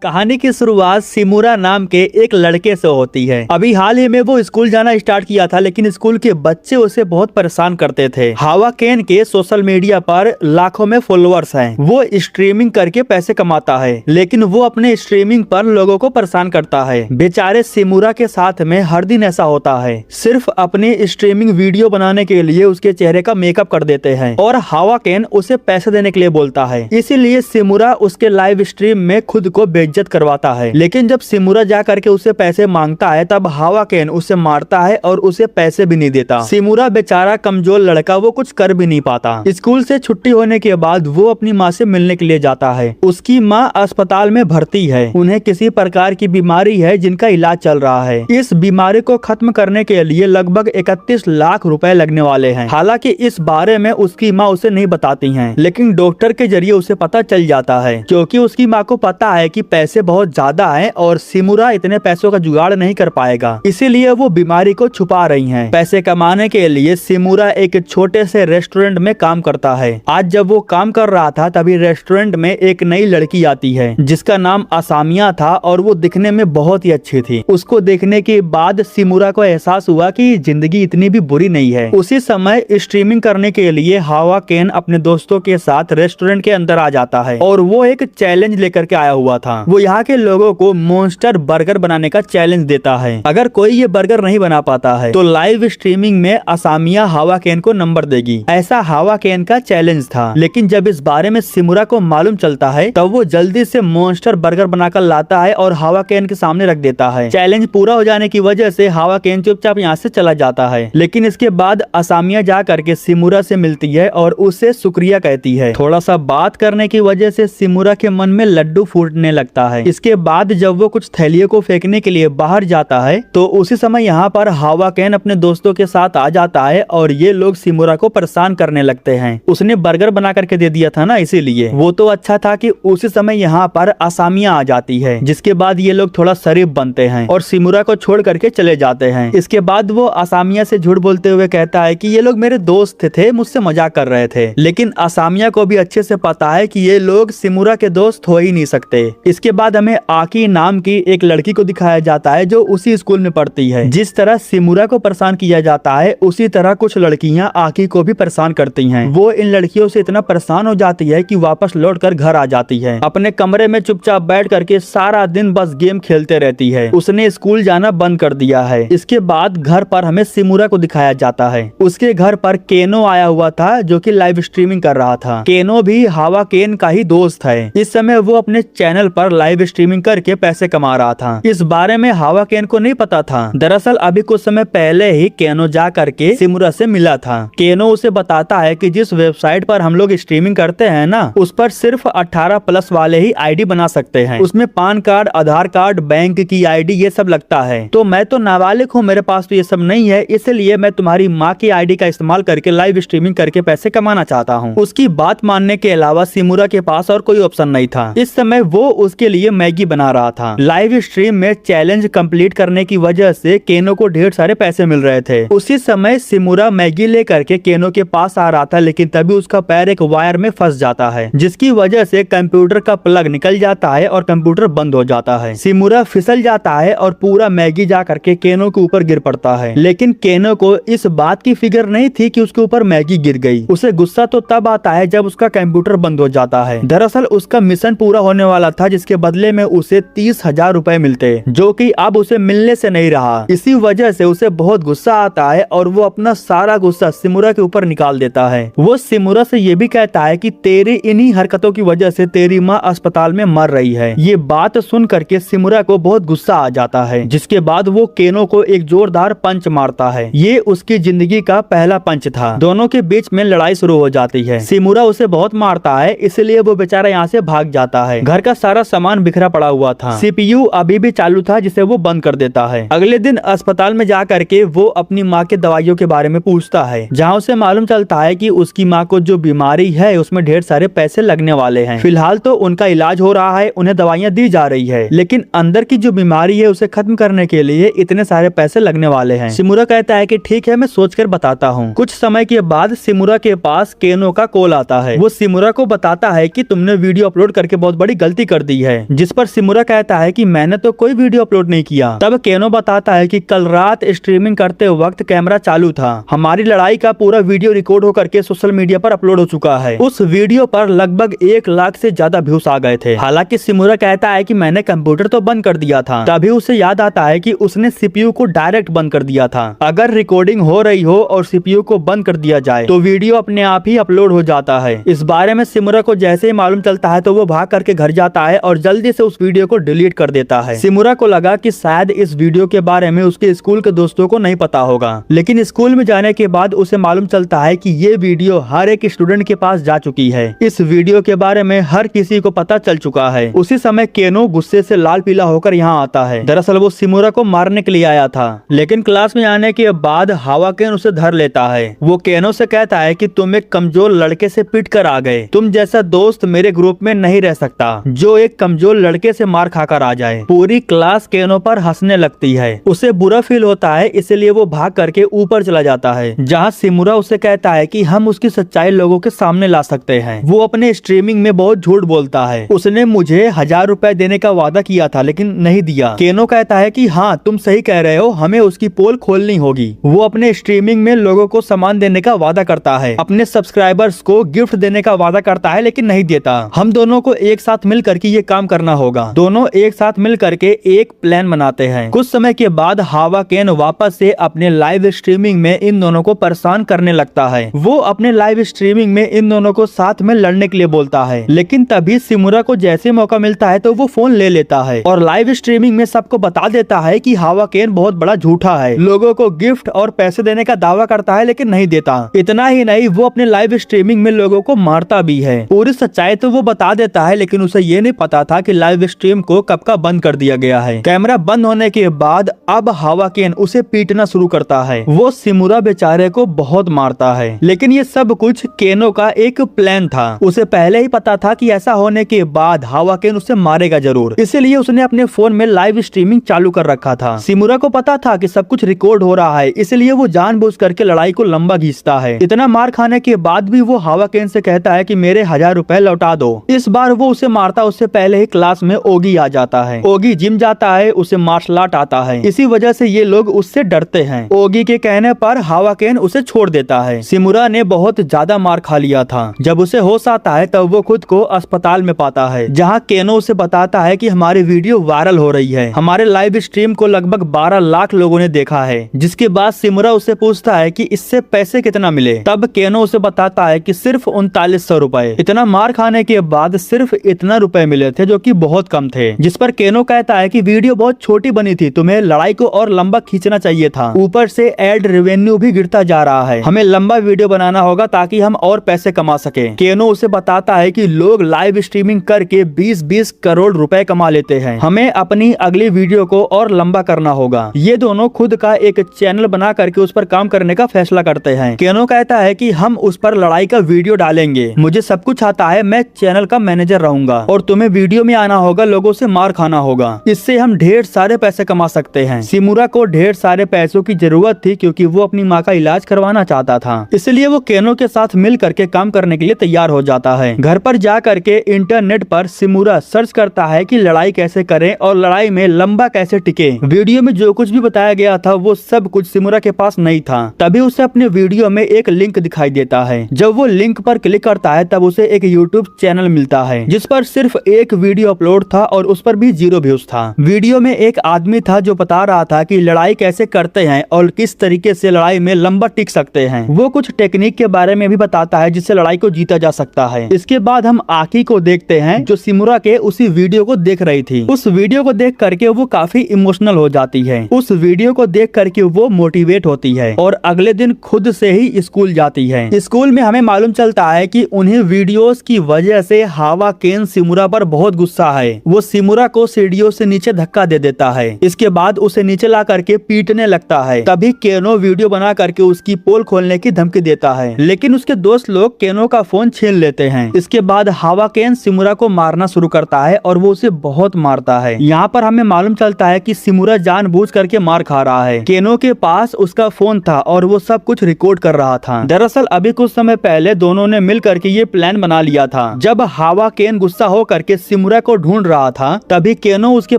कहानी की शुरुआत सिमुरा नाम के एक लड़के से होती है। अभी हाल ही में वो स्कूल जाना स्टार्ट किया था, लेकिन स्कूल के बच्चे उसे बहुत परेशान करते थे। हावा केन के सोशल मीडिया पर लाखों में फॉलोअर्स हैं। वो स्ट्रीमिंग करके पैसे कमाता है, लेकिन वो अपने स्ट्रीमिंग पर लोगों को परेशान करता है। बेचारे सिमुरा के साथ में हर दिन ऐसा होता है। सिर्फ अपनी स्ट्रीमिंग वीडियो बनाने के लिए उसके चेहरे का मेकअप कर देते हैं और हावा केन उसे पैसे देने के लिए बोलता है। इसीलिए सिमुरा उसके लाइव स्ट्रीम में खुद को इज्जत करवाता है। लेकिन जब सिमुरा जा करके उससे पैसे मांगता है, तब हावा केन उसे मारता है और उसे पैसे भी नहीं देता। सिमुरा बेचारा कमजोर लड़का, वो कुछ कर भी नहीं पाता। स्कूल से छुट्टी होने के बाद वो अपनी माँ से मिलने के लिए जाता है। उसकी माँ अस्पताल में भर्ती है। उन्हें किसी प्रकार की बीमारी है जिनका इलाज चल रहा है। इस बीमारी को खत्म करने के लिए लगभग 31 लाख रुपए लगने वाले हैं। हालांकि इस बारे में उसकी माँ उसे नहीं बताती है, लेकिन डॉक्टर के जरिए उसे पता चल जाता है, क्योंकि उसकी माँ को पता है कि पैसे बहुत ज्यादा हैं और सिमुरा इतने पैसों का जुगाड़ नहीं कर पाएगा। इसीलिए वो बीमारी को छुपा रही हैं। पैसे कमाने के लिए सिमुरा एक छोटे से रेस्टोरेंट में काम करता है। आज जब वो काम कर रहा था, तभी रेस्टोरेंट में एक नई लड़की आती है जिसका नाम असामिया था और वो दिखने में बहुत ही अच्छी थी। उसको देखने के बाद सिमुरा को एहसास हुआ कि जिंदगी इतनी भी बुरी नहीं है। उसी समय स्ट्रीमिंग करने के लिए हावा केन अपने दोस्तों के साथ रेस्टोरेंट के अंदर आ जाता है और वो एक चैलेंज लेकर के आया हुआ था। वो यहाँ के लोगों को मॉन्स्टर बर्गर बनाने का चैलेंज देता है। अगर कोई ये बर्गर नहीं बना पाता है तो लाइव स्ट्रीमिंग में असामिया हावा केन को नंबर देगी। ऐसा हावा केन का चैलेंज था। लेकिन जब इस बारे में सिमुरा को मालूम चलता है, तब वो जल्दी से मॉन्स्टर बर्गर बनाकर लाता है और हावा केन के सामने रख देता है। चैलेंज पूरा हो जाने की वजह से हावा केन चुपचाप यहाँ से चला जाता है। लेकिन इसके बाद असामिया जा करके सिमुरा से मिलती है और उससे शुक्रिया कहती है। थोड़ा सा बात करने की वजह से सिमुरा के मन में लड्डू फूटने लगता है। इसके बाद जब वो कुछ थैलियों को फेंकने के लिए बाहर जाता है, तो उसी समय यहाँ पर हावा केन अपने दोस्तों के साथ आ जाता है और ये लोग सिमुरा को परेशान करने लगते हैं। उसने बर्गर बना करके दे दिया था ना, इसीलिए। वो तो अच्छा था कि उसी समय यहाँ पर असामिया आ जाती है, जिसके बाद ये लोग थोड़ा शरीफ बनते हैं और सिमुरा को छोड़ करके चले जाते हैं। इसके बाद वो असामिया से झूठ बोलते हुए कहता है कि ये लोग मेरे दोस्त थे, मुझसे मजाक कर रहे थे। लेकिन असामिया को भी अच्छे से पता है कि ये लोग सिमुरा के दोस्त हो ही नहीं सकते। इसके बाद हमें आकी नाम की एक लड़की को दिखाया जाता है जो उसी स्कूल में पढ़ती है। जिस तरह सिमुरा को परेशान किया जाता है, उसी तरह कुछ लड़कियां आकी को भी परेशान करती हैं। वो इन लड़कियों से इतना परेशान हो जाती है कि वापस लौटकर घर आ जाती है। अपने कमरे में चुपचाप बैठ करके सारा दिन बस गेम खेलते रहती है। उसने स्कूल जाना बंद कर दिया है। इसके बाद घर पर हमें सिमुरा को दिखाया जाता है। उसके घर पर केनो आया हुआ था, जो कि लाइव स्ट्रीमिंग कर रहा था। केनो भी हावा केन का ही दोस्त है। इस समय वो अपने चैनल पर लाइव स्ट्रीमिंग करके पैसे कमा रहा था। इस बारे में हावा केन को नहीं पता था। दरअसल अभी कुछ समय पहले ही केनो जा करके सिमुरा से मिला था। केनो उसे बताता है कि जिस वेबसाइट पर हम लोग स्ट्रीमिंग करते हैं ना, उस पर सिर्फ 18+ वाले ही आईडी बना सकते हैं। उसमें पान कार्ड, आधार कार्ड, बैंक की आईडी ये सब लगता है। तो मैं तो नाबालिग हूँ, मेरे पास तो ये सब नहीं है, इसलिए मैं तुम्हारी माँ की आईडी का इस्तेमाल करके लाइव स्ट्रीमिंग करके पैसे कमाना चाहता हूँ। उसकी बात मानने के अलावा सिमुरा के पास और कोई ऑप्शन नहीं था। इस समय वो उसके लिए मैगी बना रहा था। लाइव स्ट्रीम में चैलेंज कंप्लीट करने की वजह से केनो को ढेर सारे पैसे मिल रहे थे। उसी समय सिमुरा मैगी लेकर के केनो के पास आ रहा था, लेकिन तभी उसका पैर एक वायर में फंस जाता है, जिसकी वजह से कंप्यूटर का प्लग निकल जाता है और कंप्यूटर बंद हो जाता है। सिमुरा फिसल जाता है और पूरा मैगी जा करके केनो के ऊपर गिर पड़ता है। लेकिन केनो को इस बात की फिक्र नहीं थी कि उसके ऊपर मैगी गिर गई। उसे गुस्सा तो तब आता है जब उसका कंप्यूटर बंद हो जाता है। दरअसल उसका मिशन पूरा होने वाला था, जिसके बदले में उसे 30,000 रुपए मिलते, जो कि अब उसे मिलने से नहीं रहा। इसी वजह से उसे बहुत गुस्सा आता है और वो अपना सारा गुस्सा सिमुरा के ऊपर निकाल देता है। वो सिमुरा से ये भी कहता है कि तेरी इन्हीं हरकतों की वजह से तेरी माँ अस्पताल में मर रही है। ये बात सुन करके सिमुरा को बहुत गुस्सा आ जाता है, जिसके बाद वो केनो को एक जोरदार पंच मारता है। ये उसकी जिंदगी का पहला पंच था। दोनों के बीच में लड़ाई शुरू हो जाती है। सिमुरा उसे बहुत मारता है, इसलिए वो बेचारा यहाँ से भाग जाता है। घर का सारा सामान बिखरा पड़ा हुआ था। CPU अभी भी चालू था, जिसे वो बंद कर देता है। अगले दिन अस्पताल में जा करके वो अपनी माँ के दवाइयों के बारे में पूछता है, जहाँ उसे मालूम चलता है कि उसकी माँ को जो बीमारी है उसमें ढेर सारे पैसे लगने वाले हैं। फिलहाल तो उनका इलाज हो रहा है, उन्हें दवाइयाँ दी जा रही है, लेकिन अंदर की जो बीमारी है उसे खत्म करने के लिए इतने सारे पैसे लगने वाले हैं। सिमुरा कहता है कि ठीक है, मैं सोचकर बताता हूँ। कुछ समय के बाद सिमुरा के पास केनो का कॉल आता है। वो सिमुरा को बताता है कि तुमने वीडियो अपलोड करके बहुत बड़ी गलती कर दी है। है, जिस पर सिमुरा कहता है कि मैंने तो कोई वीडियो अपलोड नहीं किया। तब केनो बताता है कि कल रात स्ट्रीमिंग करते वक्त कैमरा चालू था, हमारी लड़ाई का पूरा वीडियो रिकॉर्ड होकर के सोशल मीडिया पर अपलोड हो चुका है। उस वीडियो पर लगभग 1 लाख से ज्यादा व्यूज आ गए थे। हालांकि सिमुरा कहता है कि मैंने कंप्यूटर तो बंद कर दिया था। तभी उसे याद आता है कि उसने सीपीयू को डायरेक्ट बंद कर दिया था। अगर रिकॉर्डिंग हो रही हो और सीपीयू को बंद कर दिया जाए तो वीडियो अपने आप ही अपलोड हो जाता है। इस बारे में सिमुरा को जैसे ही मालूम चलता है तो वो भाग करके घर जाता है और जल्दी से उस वीडियो को डिलीट कर देता है। सिमुरा को लगा कि शायद इस वीडियो के बारे में उसके स्कूल के दोस्तों को नहीं पता होगा, लेकिन स्कूल में जाने के बाद उसे मालूम चलता है कि ये वीडियो हर एक स्टूडेंट के पास जा चुकी है। इस वीडियो के बारे में हर किसी को पता चल चुका है। उसी समय केनो गुस्से से लाल पीला होकर यहाँ आता है। दरअसल वो सिमुरा को मारने के लिए आया था, लेकिन क्लास में आने के बाद हावा केन उसे धर लेता है। वो केनो से कहता है कि तुम एक कमजोर लड़के से पिट कर आ गए, तुम जैसा दोस्त मेरे ग्रुप में नहीं रह सकता जो एक कमजोर लड़के से मार खाकर आ जाए। पूरी क्लास केनो पर हंसने लगती है। उसे बुरा फील होता है, इसलिए वो भाग करके ऊपर चला जाता है, जहाँ सिमुरा उसे कहता है कि हम उसकी सच्चाई लोगों के सामने ला सकते हैं। वो अपने स्ट्रीमिंग में बहुत झूठ बोलता है। उसने मुझे 1000 रुपए देने का वादा किया था लेकिन नहीं दिया। केनो कहता है कि हाँ तुम सही कह रहे हो, हमें उसकी पोल खोलनी होगी। वो अपने स्ट्रीमिंग में लोगों को सामान देने का वादा करता है, अपने सब्सक्राइबर्स को गिफ्ट देने का वादा करता है लेकिन नहीं देता। हम दोनों को एक साथ मिल करके ये काम करना होगा। दोनों एक साथ मिल करके एक प्लान बनाते हैं। कुछ समय के बाद हावा केन वापस से अपने लाइव स्ट्रीमिंग में इन दोनों को परेशान करने लगता है। वो अपने लाइव स्ट्रीमिंग में इन दोनों को साथ में लड़ने के लिए बोलता है, लेकिन तभी सिमुरा को जैसे मौका मिलता है तो वो फोन ले लेता है और लाइव स्ट्रीमिंग में सबको बता देता है कि हावा केन बहुत बड़ा झूठा है, लोगों को गिफ्ट और पैसे देने का दावा करता है लेकिन नहीं देता। इतना ही नहीं, वो अपने लाइव स्ट्रीमिंग में लोगों को मारता भी है। पूरी सच्चाई तो वो बता देता है, लेकिन उसे ये नहीं पता था कि लाइव स्ट्रीम को कब का बंद कर दिया गया है। कैमरा बंद होने के बाद अब हावा केन उसे पीटना शुरू करता है। वो सिमुरा बेचारे को बहुत मारता है, लेकिन ये सब कुछ केनो का एक प्लान था। उसे पहले ही पता था कि ऐसा होने के बाद हावा केन उसे मारेगा जरूर, इसलिए उसने अपने फोन में लाइव स्ट्रीमिंग चालू कर रखा था। सिमुरा को पता था कि सब कुछ रिकॉर्ड हो रहा है, इसलिए वो जानबूझ करके लड़ाई को लंबा खींचता है। इतना मार खाने के बाद भी वो हावा केन से कहता है कि मेरे 1000 रुपए लौटा दो। इस बार वो उसे मारता उससे पहले ही क्लास में ओगी आ जाता है। ओगी जिम जाता है, उसे मार्शल आर्ट आता है, इसी वजह से ये लोग उससे डरते हैं। ओगी के कहने पर हावा केन उसे छोड़ देता है। सिमुरा ने बहुत ज्यादा मार खा लिया था। जब उसे होश आता है तब वो खुद को अस्पताल में पाता है, जहाँ केनो उसे बताता है कि हमारी वीडियो वायरल हो रही है, हमारे लाइव स्ट्रीम को लगभग 12 लाख लोगों ने देखा है। जिसके बाद सिमुरा उसे पूछता है कि इससे पैसे कितना मिले। तब केनो उसे बताता है कि सिर्फ 3900 रुपए। इतना मार खाने के बाद सिर्फ इतना रुपए मिले थे, जो कि बहुत कम थे। जिस पर केनो कहता है कि वीडियो बहुत छोटी बनी थी, तुम्हें लड़ाई को और लंबा खींचना चाहिए था, ऊपर से एड रेवेन्यू भी गिरता जा रहा है, हमें लंबा वीडियो बनाना होगा ताकि हम और पैसे कमा सके। केनो उसे बताता है कि लोग लाइव स्ट्रीमिंग करके 20-20 करोड़ रुपए कमा लेते हैं, हमें अपनी अगली वीडियो को और लंबा करना होगा। ये दोनों खुद का एक चैनल बना करके उस पर काम करने का फैसला करते हैं। केनो कहता है कि हम उस पर लड़ाई का वीडियो डालेंगे, मुझे सब कुछ आता है, मैं चैनल का मैनेजर रहूंगा और तुम्हें वीडियो में आना होगा, लोगों से मार खाना होगा, इससे हम ढेर सारे पैसे कमा सकते हैं। सिमुरा को ढेर सारे पैसों की जरूरत थी क्योंकि वो अपनी माँ का इलाज करवाना चाहता था, इसलिए वो केनो के साथ मिल करके काम करने के लिए तैयार हो जाता है। घर पर जा करके इंटरनेट पर सिमुरा सर्च करता है कि लड़ाई कैसे करें और लड़ाई में लंबा कैसे टिके। वीडियो में जो कुछ भी बताया गया था वो सब कुछ सिमुरा के पास नहीं था। तभी उसे अपने वीडियो में एक लिंक दिखाई देता है। जब वो लिंक पर क्लिक करता है तब उसे एक यूट्यूब चैनल मिलता है जिस पर सिर्फ एक वीडियो अपलोड था और उस पर भी 0 व्यूज था। वीडियो में एक आदमी था जो बता रहा था कि लड़ाई कैसे करते हैं और किस तरीके से लड़ाई में लंबा टिक सकते हैं। वो कुछ टेक्निक के बारे में भी बताता है जिससे लड़ाई को जीता जा सकता है। इसके बाद हम आकी को देखते हैं जो सिमुरा के उसी वीडियो को देख रही थी। उस वीडियो को देख करके वो काफी इमोशनल हो जाती है। उस वीडियो को देख करके वो मोटिवेट होती है और अगले दिन खुद से ही स्कूल जाती है। स्कूल में हमें मालूम चलता है कि उन्हें वीडियोस की वजह से हावा केन सिमुरा पर बहुत गुस्सा है। वो सिमुरा को सीढ़ियों से नीचे धक्का दे देता है। इसके बाद उसे नीचे ला करके पीटने लगता है। तभी केनो वीडियो बना करके उसकी पोल खोलने की धमकी देता है, लेकिन उसके दोस्त लोग केनो का फोन छीन लेते हैं। इसके बाद हावा केन सिमुरा को मारना शुरू करता है और वो उसे बहुत मारता है। यहाँ पर हमें मालूम चलता है कि सिमुरा जानबूझ करके मार खा रहा है। केनो के पास उसका फोन था और वो सब कुछ रिकॉर्ड कर रहा था। दरअसल अभी कुछ समय पहले दोनों ने मिल करके ये प्लान बना लिया था। जब हावा केन गुस्सा हो करके सिमुरा को ढूंढ रहा था तभी केनो उसके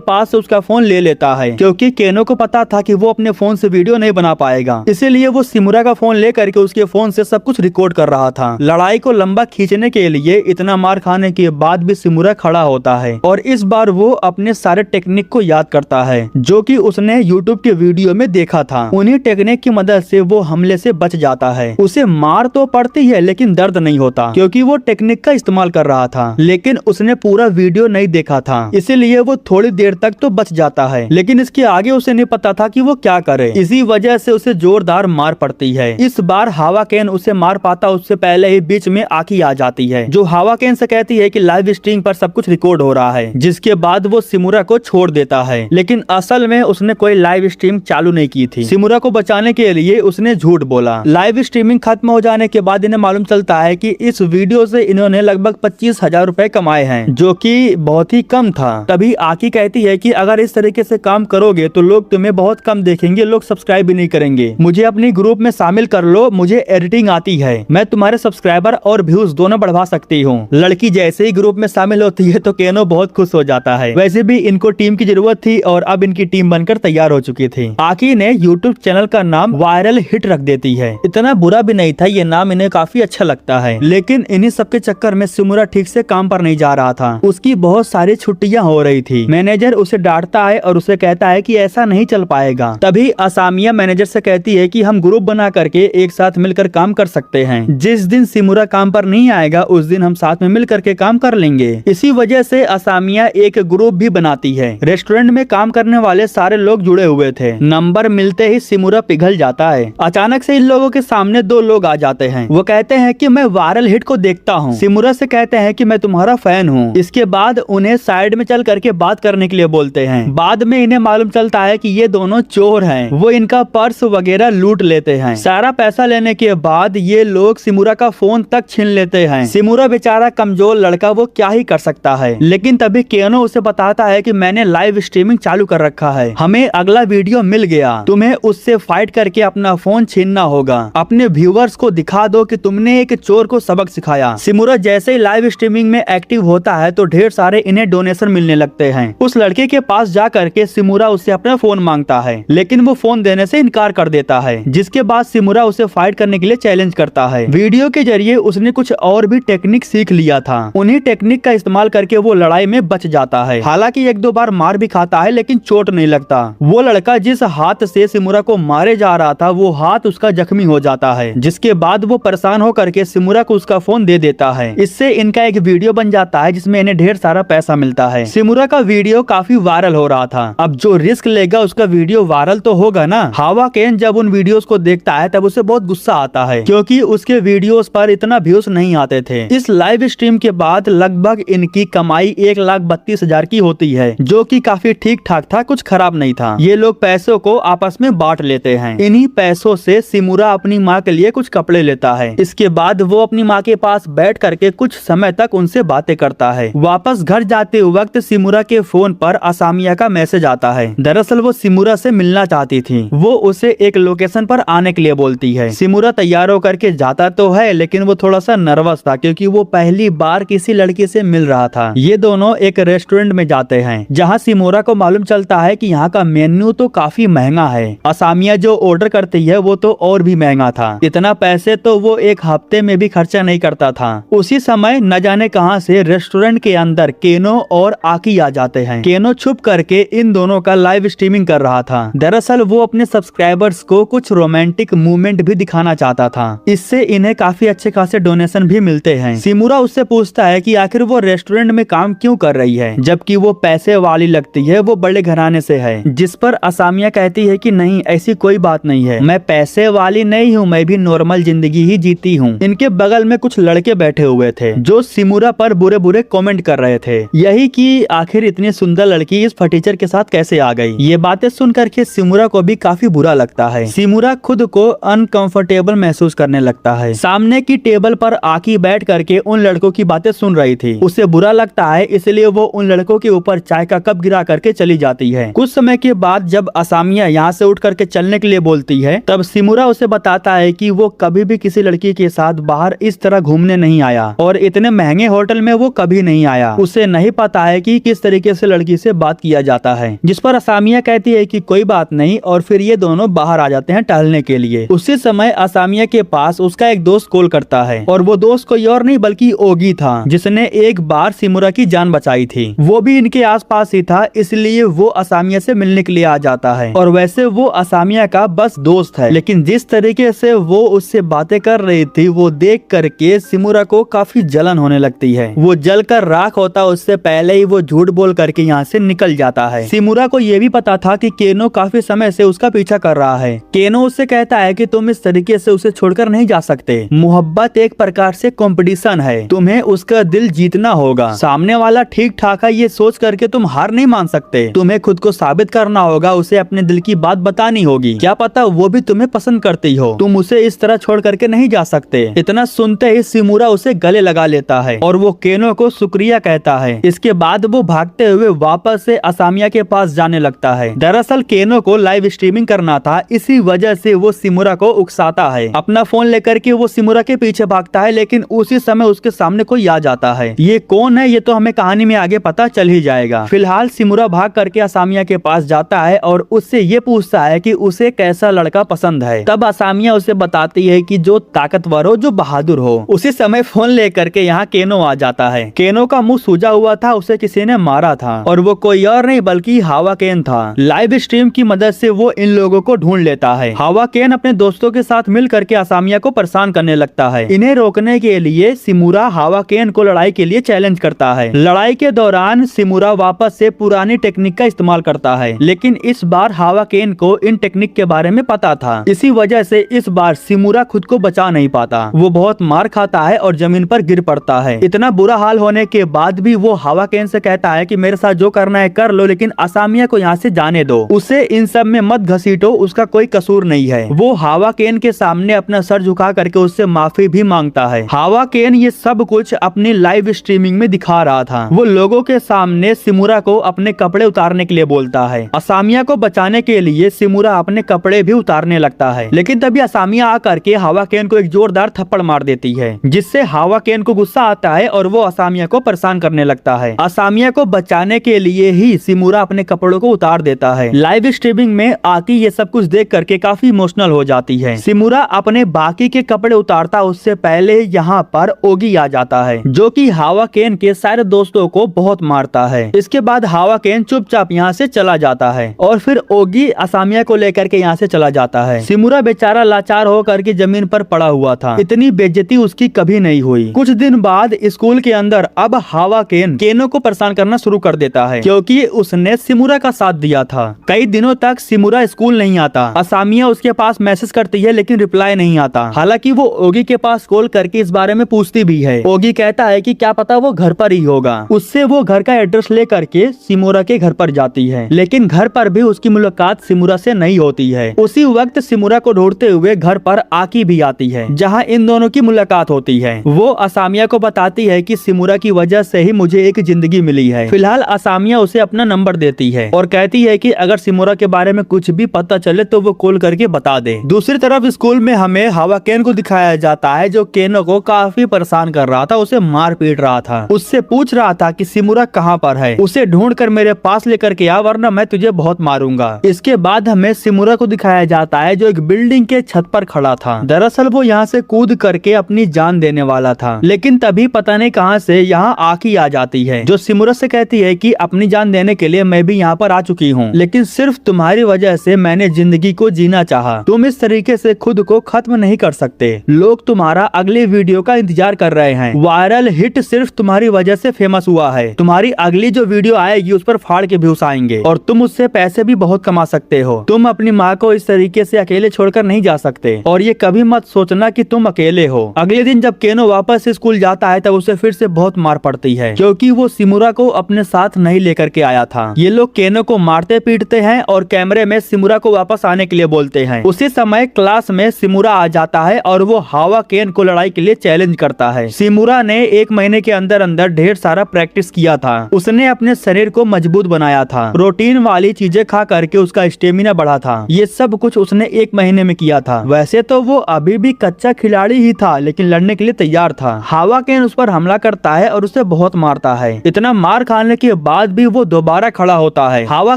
पास से उसका फोन ले लेता है, क्योंकि केनो को पता था कि वो अपने फोन से वीडियो नहीं बना पाएगा। इसीलिए वो सिमुरा का फोन लेकर के उसके फोन से सब कुछ रिकॉर्ड कर रहा था। लड़ाई को लंबा खींचने के लिए इतना मार खाने के बाद भी सिमुरा खड़ा होता है और इस बार वो अपने सारे टेक्निक को याद करता है जो कि उसने यूट्यूब के वीडियो में देखा था। उन्हीं टेक्निक की मदद से वो हमले से बच जाता है। उसे मार तो पड़ती है लेकिन दर्द नहीं होता, क्योंकि वो टेक्निक का इस्तेमाल कर रहा था, लेकिन उसने पूरा वीडियो नहीं देखा था, इसीलिए वो थोड़ी देर तक तो बच जाता है, लेकिन इसके आगे उसे नहीं पता था कि वो क्या करे। इसी वजह से उसे जोरदार मार पड़ती है। इस बार हावा केन उसे मार पाता उससे पहले ही बीच में आकी आ जाती है, जो हावा केन से कहती है कि लाइव स्ट्रीम पर सब कुछ रिकॉर्ड हो रहा है, जिसके बाद वो सिमुरा को छोड़ देता है। लेकिन असल में उसने कोई लाइव स्ट्रीम चालू नहीं की थी। सिमुरा को बचाने के लिए उसने झूठ बोला। लाइव स्ट्रीमिंग खत्म हो जाने के बाद इन्हें मालूम चलता है कि इस वीडियो से इन्होंने लगभग 25,000 रुपए कमाए हैं, जो कि बहुत ही कम था। तभी आकी कहती है कि अगर इस तरीके से काम करोगे तो लोग तुम्हें बहुत कम देखेंगे, लोग सब्सक्राइब भी नहीं करेंगे। मुझे अपनी ग्रुप में शामिल कर लो, मुझे एडिटिंग आती है, मैं तुम्हारे सब्सक्राइबर और व्यूज दोनों बढ़वा सकती हूँ। लड़की जैसे ही ग्रुप में शामिल होती है तो केनो बहुत खुश हो जाता है। वैसे भी इनको टीम की जरूरत थी और अब इनकी टीम बनकर तैयार हो चुकी थी। आकी ने यूट्यूब चैनल का नाम वायरल हिट रख देती है। इतना बुरा भी नहीं था ये नाम, इन्हें काफी अच्छा लगता है। लेकिन इन्हीं सबके चक्कर में सिमुरा ठीक से काम पर नहीं जा रहा था। उसकी बहुत सारी छुट्टियां हो रही थी। मैनेजर उसे डांटता है और उसे कहता है कि ऐसा नहीं चल पाएगा। तभी असामिया मैनेजर से कहती है कि हम ग्रुप बना करके एक साथ मिलकर काम कर सकते हैं। जिस दिन सिमुरा काम पर नहीं आएगा उस दिन हम साथ में मिल करके काम कर लेंगे। इसी वजह से असामिया एक ग्रुप भी बनाती है। रेस्टोरेंट में काम करने वाले सारे लोग जुड़े हुए थे। नंबर मिलते ही सिमुरा पिघल जाता है। अचानक से इन लोगों के सामने दो लोग आ जाते हैं। वो कहते हैं कि मैं वायरल हिट को देखता हूँ। सिमुरा से कहते हैं कि मैं तुम्हारा फैन हूँ। इसके बाद उन्हें साइड में चल करके बात करने के लिए बोलते हैं। बाद में इन्हें मालूम चलता है कि ये दोनों चोर हैं। वो इनका पर्स वगैरह लूट लेते हैं। सारा पैसा लेने के बाद ये लोग सिमुरा का फोन तक छीन लेते हैं। सिमुरा बेचारा कमजोर लड़का, वो क्या ही कर सकता है। लेकिन तभी केनो उसे बताता है कि मैंने लाइव स्ट्रीमिंग चालू कर रखा है, हमें अगला वीडियो मिल गया, तुम्हें उससे फाइट करके अपना फोन छीनना होगा। अपने व्यूवर्स को दिखा दो कि तुमने एक चोर को सबक सिखाया। सिमुरा जैसे ही लाइव स्ट्रीमिंग में एक्टिव होता है तो ढेर सारे इन्हें डोनेशन मिलने लगते हैं। उस लड़के के पास जा करके सिमुरा उससे अपना फोन मांगता है, लेकिन वो फोन देने से इनकार कर देता है। जिसके बाद सिमुरा उसे फाइट करने के लिए चैलेंज करता है। वीडियो के जरिए उसने कुछ और भी टेक्निक सीख लिया था। उन्हीं टेक्निक का इस्तेमाल करके वो लड़ाई में बच जाता है। हालांकि एक दो बार मार भी खाता है लेकिन चोट नहीं लगता। वो लड़का जिस हाथ से सिमुरा को मारे जा रहा था वो हाथ उसका जख्मी हो जाता है। जिसके बाद वो परेशान होकर के सिमुरा को उसका फोन दे देता है। इससे इनका एक वीडियो बन जाता है जिसमें इन्हें ढेर सारा पैसा मिलता है। सिमुरा का वीडियो काफी वायरल हो रहा था। अब जो रिस्क लेगा उसका वीडियो वायरल तो होगा ना। हावा केन जब उन वीडियोस को देखता है तब उसे बहुत गुस्सा आता है, क्योंकि उसके वीडियोस पर इतना व्यूज नहीं आते थे। इस लाइव स्ट्रीम के बाद लगभग इनकी कमाई 1,32,000 की होती है, जो कि काफी ठीक ठाक था, कुछ खराब नहीं था। ये लोग पैसों को आपस में बांट लेते हैं। इन्हीं पैसों से सिमुरा अपनी माँ के लिए कुछ कपड़े लेता है। इसके बाद वो अपनी माँ के पास बैठ करके कुछ समय तक उनसे बातें करता है। वापस घर जाते वक्त सिमुरा के फोन पर असामिया का मैसेज आता है। दरअसल वो सिमुरा से मिलना चाहती थी। वो उसे एक लोकेशन पर आने के लिए बोलती है। सिमुरा तैयार होकर के जाता तो है, लेकिन वो थोड़ा सा नर्वस था, क्योंकि वो पहली बार किसी लड़की से मिल रहा था। ये दोनों एक रेस्टोरेंट में जाते हैं, जहाँ सिमुरा को मालूम चलता है कि यहाँ का मेन्यू तो काफी महंगा है। असामिया जो ऑर्डर करती है वो तो और भी महंगा था। इतना पैसे तो वो एक हफ्ते में भी खर्चा नहीं करता था। उसी समय न जाने कहां से रेस्टोरेंट के अंदर केनो और आकी आ जाते हैं। केनो छुप करके इन दोनों का लाइव स्ट्रीमिंग कर रहा था। दरअसल वो अपने सब्सक्राइबर्स को कुछ रोमांटिक मूवमेंट भी दिखाना चाहता था। इससे इन्हें काफी अच्छे खासे डोनेशन भी मिलते हैं। सिमुरा उससे पूछता है कि आखिर वो रेस्टोरेंट में काम क्यों कर रही है, जबकि वो पैसे वाली लगती है, वो बड़े घराने से है। जिस पर असामिया कहती है कि नहीं, ऐसी कोई बात नहीं है, मैं पैसे वाली नहीं हूँ, मैं भी नॉर्मल जिंदगी ही जीती हूँ। इनके बगल में कुछ लड़के बैठे हुए थे जो सिमुरा पर बुरे बुरे कमेंट कर रहे थे, यही कि आखिर इतनी सुंदर लड़की इस फटीचर के साथ कैसे आ गई। ये बातें सुन करके सिमुरा को भी काफी बुरा लगता है। सिमुरा खुद को अनकंफर्टेबल महसूस करने लगता है। सामने की टेबल पर आकी बैठ करके उन लड़कों की बातें सुन रही थी। उसे बुरा लगता है, इसलिए वो उन लड़कों के ऊपर चाय का कप गिरा करके चली जाती है। कुछ समय के बाद जब असामिया यहाँ से उठ करके चलने के लिए बोलती है, तब सिमुरा उसे बताता है कि वो कभी भी किसी लड़की के साथ बाहर इस तरह घूमने नहीं आया और इतने महंगे होटल में वो कभी नहीं आया आया। उसे नहीं पता है कि किस तरीके से लड़की से बात किया जाता है, जिस पर असामिया कहती है कि कोई बात नहीं, और फिर ये दोनों बाहर आ जाते हैं टहलने के लिए। उसी समय असामिया के पास उसका एक दोस्त कॉल करता है, और वो दोस्त कोई और नहीं बल्कि ओगी था, जिसने एक बार सिमुरा की जान बचाई थी। वो भी इनके आसपास ही था, इसलिए वो असामिया से मिलने के लिए आ जाता है। और वैसे वो असामिया का बस दोस्त है, लेकिन जिस तरीके से वो उससे बातें कर रही थी वो देख करके सिमुरा को काफी जलन होने लगती है। वो जलकर राख होता उससे पहले ही वो झूठ बोल करके यहाँ से निकल जाता है। सिमुरा को ये भी पता था कि केनो काफी समय से उसका पीछा कर रहा है। केनो उससे कहता है कि तुम इस तरीके से उसे छोड़कर नहीं जा सकते। मोहब्बत एक प्रकार से कंपटीशन है, तुम्हें उसका दिल जीतना होगा। सामने वाला ठीक ठाक है ये सोच करके तुम हार नहीं मान सकते। तुम्हें खुद को साबित करना होगा, उसे अपने दिल की बात बतानी होगी। क्या पता वो भी तुम्हें पसंद करती हो, तुम उसे इस तरह छोड़ करके नहीं जा सकते। इतना सुनते ही सिमुरा उसे गले लगा लेता है और वो केनो को शुक्रिया कहता है। इसके बाद वो भागते हुए वापस से असामिया के पास जाने लगता है। दरअसल केनो को लाइव स्ट्रीमिंग करना था, इसी वजह से वो सिमुरा को उकसाता है। अपना फोन लेकर के वो सिमुरा के पीछे भागता है, लेकिन उसी समय उसके सामने कोई आ जाता है। ये कौन है ये तो हमें कहानी में आगे पता चल ही जाएगा। फिलहाल सिमुरा भाग करके असामिया के पास जाता है और उससे ये पूछता है कि उसे कैसा लड़का पसंद है। तब असामिया उसे बताती है कि जो ताकतवर हो, जो बहादुर हो। उसी समय फोन लेकर के यहाँ केनो आ जाता है। केनो का मुंह सूजा हुआ था, उसे किसी ने मारा था, और वो कोई और नहीं बल्कि हावा केन था। लाइव स्ट्रीम की मदद से वो इन लोगों को ढूंढ लेता है। हावा केन अपने दोस्तों के साथ मिल करके असामिया को परेशान करने लगता है। इन्हें रोकने के लिए सिमुरा हावा केन को लड़ाई के लिए चैलेंज करता है। लड़ाई के दौरान सिमुरा वापस से पुरानी टेक्निक का इस्तेमाल करता है, लेकिन इस बार हावा केन को इन टेक्निक के बारे में पता था। इसी वजह से इस बार सिमुरा खुद को बचा नहीं पाता। वो बहुत मार खाता है और जमीन पर गिर पड़ता है। इतना बुरा हाल होने के बाद भी वो हावा केन से कहता है कि मेरे साथ जो करना है कर लो, लेकिन असामिया को यहाँ से जाने दो। उसे इन सब में मत घसीटो, उसका कोई कसूर नहीं है। वो हावा केन के सामने अपना सर झुका करके उससे माफी भी मांगता है। हावा केन ये सब कुछ अपनी लाइव स्ट्रीमिंग में दिखा रहा था। वो लोगों के सामने सिमुरा को अपने कपड़े उतारने के लिए बोलता है। असामिया को बचाने के लिए सिमुरा अपने कपड़े भी उतारने लगता है, लेकिन तभी असामिया आकर के हावा केन को एक जोरदार थप्पड़ मार देती है, जिससे हावा केन को गुस्सा आता है और वो असामिया को परेशान करने लगता है। असामिया को बचाने के लिए ही सिमुरा अपने कपड़ों को उतार देता है। लाइव स्ट्रीमिंग में आकी ये सब कुछ देख करके काफी इमोशनल हो जाती है। सिमुरा अपने बाकी के कपड़े उतारता उससे पहले यहाँ पर ओगी आ जाता है, जो कि हावा केन के सारे दोस्तों को बहुत मारता है। इसके बाद हावा केन चुपचाप यहाँ से चला जाता है और फिर ओगी असामिया को लेकर के यहाँ से चला जाता है। सिमुरा बेचारा लाचार होकर के जमीन पर पड़ा हुआ था। इतनी बेइज्जती उसकी कभी नहीं हुई। कुछ दिन बाद स्कूल के अंदर अब हावा केन केनो को परेशान करना शुरू कर देता है, क्योंकि उसने सिमुरा का साथ दिया था। कई दिनों तक सिमुरा स्कूल नहीं आता। असामिया उसके पास मैसेज करती है लेकिन रिप्लाई नहीं आता। हालांकि वो ओगी के पास कॉल करके इस बारे में पूछती भी है। ओगी कहता है कि क्या पता वो घर पर ही होगा। उससे वो घर का एड्रेस ले करके सिमुरा के घर पर जाती है, लेकिन घर पर भी उसकी मुलाकात सिमुरा से नहीं होती है। उसी वक्त सिमुरा को ढूंढते हुए घर पर आकी भी आती है, जहाँ इन दोनों की मुलाकात होती है। वो असामिया को बताती है कि सिमुरा की वजह से ही मुझे एक जिंदगी मिली है। फिलहाल असामिया उसे अपना नंबर देती है और कहती है कि अगर सिमुरा के बारे में कुछ भी पता चले तो वो कॉल करके बता दे। दूसरी तरफ स्कूल में हमें हावा केन को दिखाया जाता है, जो केनो को काफी परेशान कर रहा था, उसे मार पीट रहा था, उससे पूछ रहा था कि सिमुरा कहाँ पर है, उसे ढूंढ कर मेरे पास लेकर के आ वरना मैं तुझे बहुत मारूंगा। इसके बाद हमें सिमुरा को दिखाया जाता है, जो एक बिल्डिंग के छत पर खड़ा था। दरअसल वो यहाँ से कूद करके अपनी जान देने वाला था, लेकिन तभी पता नहीं कहां से यहाँ आकी आ जाती है, जो सिमुरा से कहती है कि अपनी जान देने के लिए मैं भी यहाँ पर आ चुकी हूँ, लेकिन सिर्फ तुम्हारी वजह से मैंने जिंदगी को जीना चाहा। तुम इस तरीके से खुद को खत्म नहीं कर सकते। लोग तुम्हारा अगले वीडियो का इंतजार कर रहे हैं। वायरल हिट सिर्फ तुम्हारी वजह से फेमस हुआ है। तुम्हारी अगली जो वीडियो आएगी उस पर फाड़ के व्यूज आएंगे और तुम उससे पैसे भी बहुत कमा सकते हो। तुम अपनी माँ को इस तरीके से अकेले छोड़कर नहीं जा सकते और ये कभी मत सोचना कि तुम अकेले हो। अगले दिन जब केनो वापस स्कूल जाता है तब उसे फिर से बहुत मार पड़ती है, क्योंकि वो सिमुरा को अपने साथ नहीं लेकर के आया था। ये लोग केनो को मारते पीटते हैं और कैमरे में सिमुरा को वापस आने के लिए बोलते हैं। उसी समय क्लास में सिमुरा आ जाता है और वो हावा केन को लड़ाई के लिए चैलेंज करता है। सिमुरा ने 1 महीने के अंदर अंदर ढेर सारा प्रैक्टिस किया था। उसने अपने शरीर को मजबूत बनाया था, प्रोटीन वाली चीजें खा करके उसका स्टेमिना बढ़ा था। ये सब कुछ उसने 1 महीने में किया था। वैसे तो वो अभी भी कच्चा खिलाड़ी ही था, लेकिन लड़ने के लिए तैयार था। हावा केन उस पर हमला करता है और उसे बहुत मारता है। इतना मार खाने के बाद भी वो दोबारा खड़ा होता है। हावा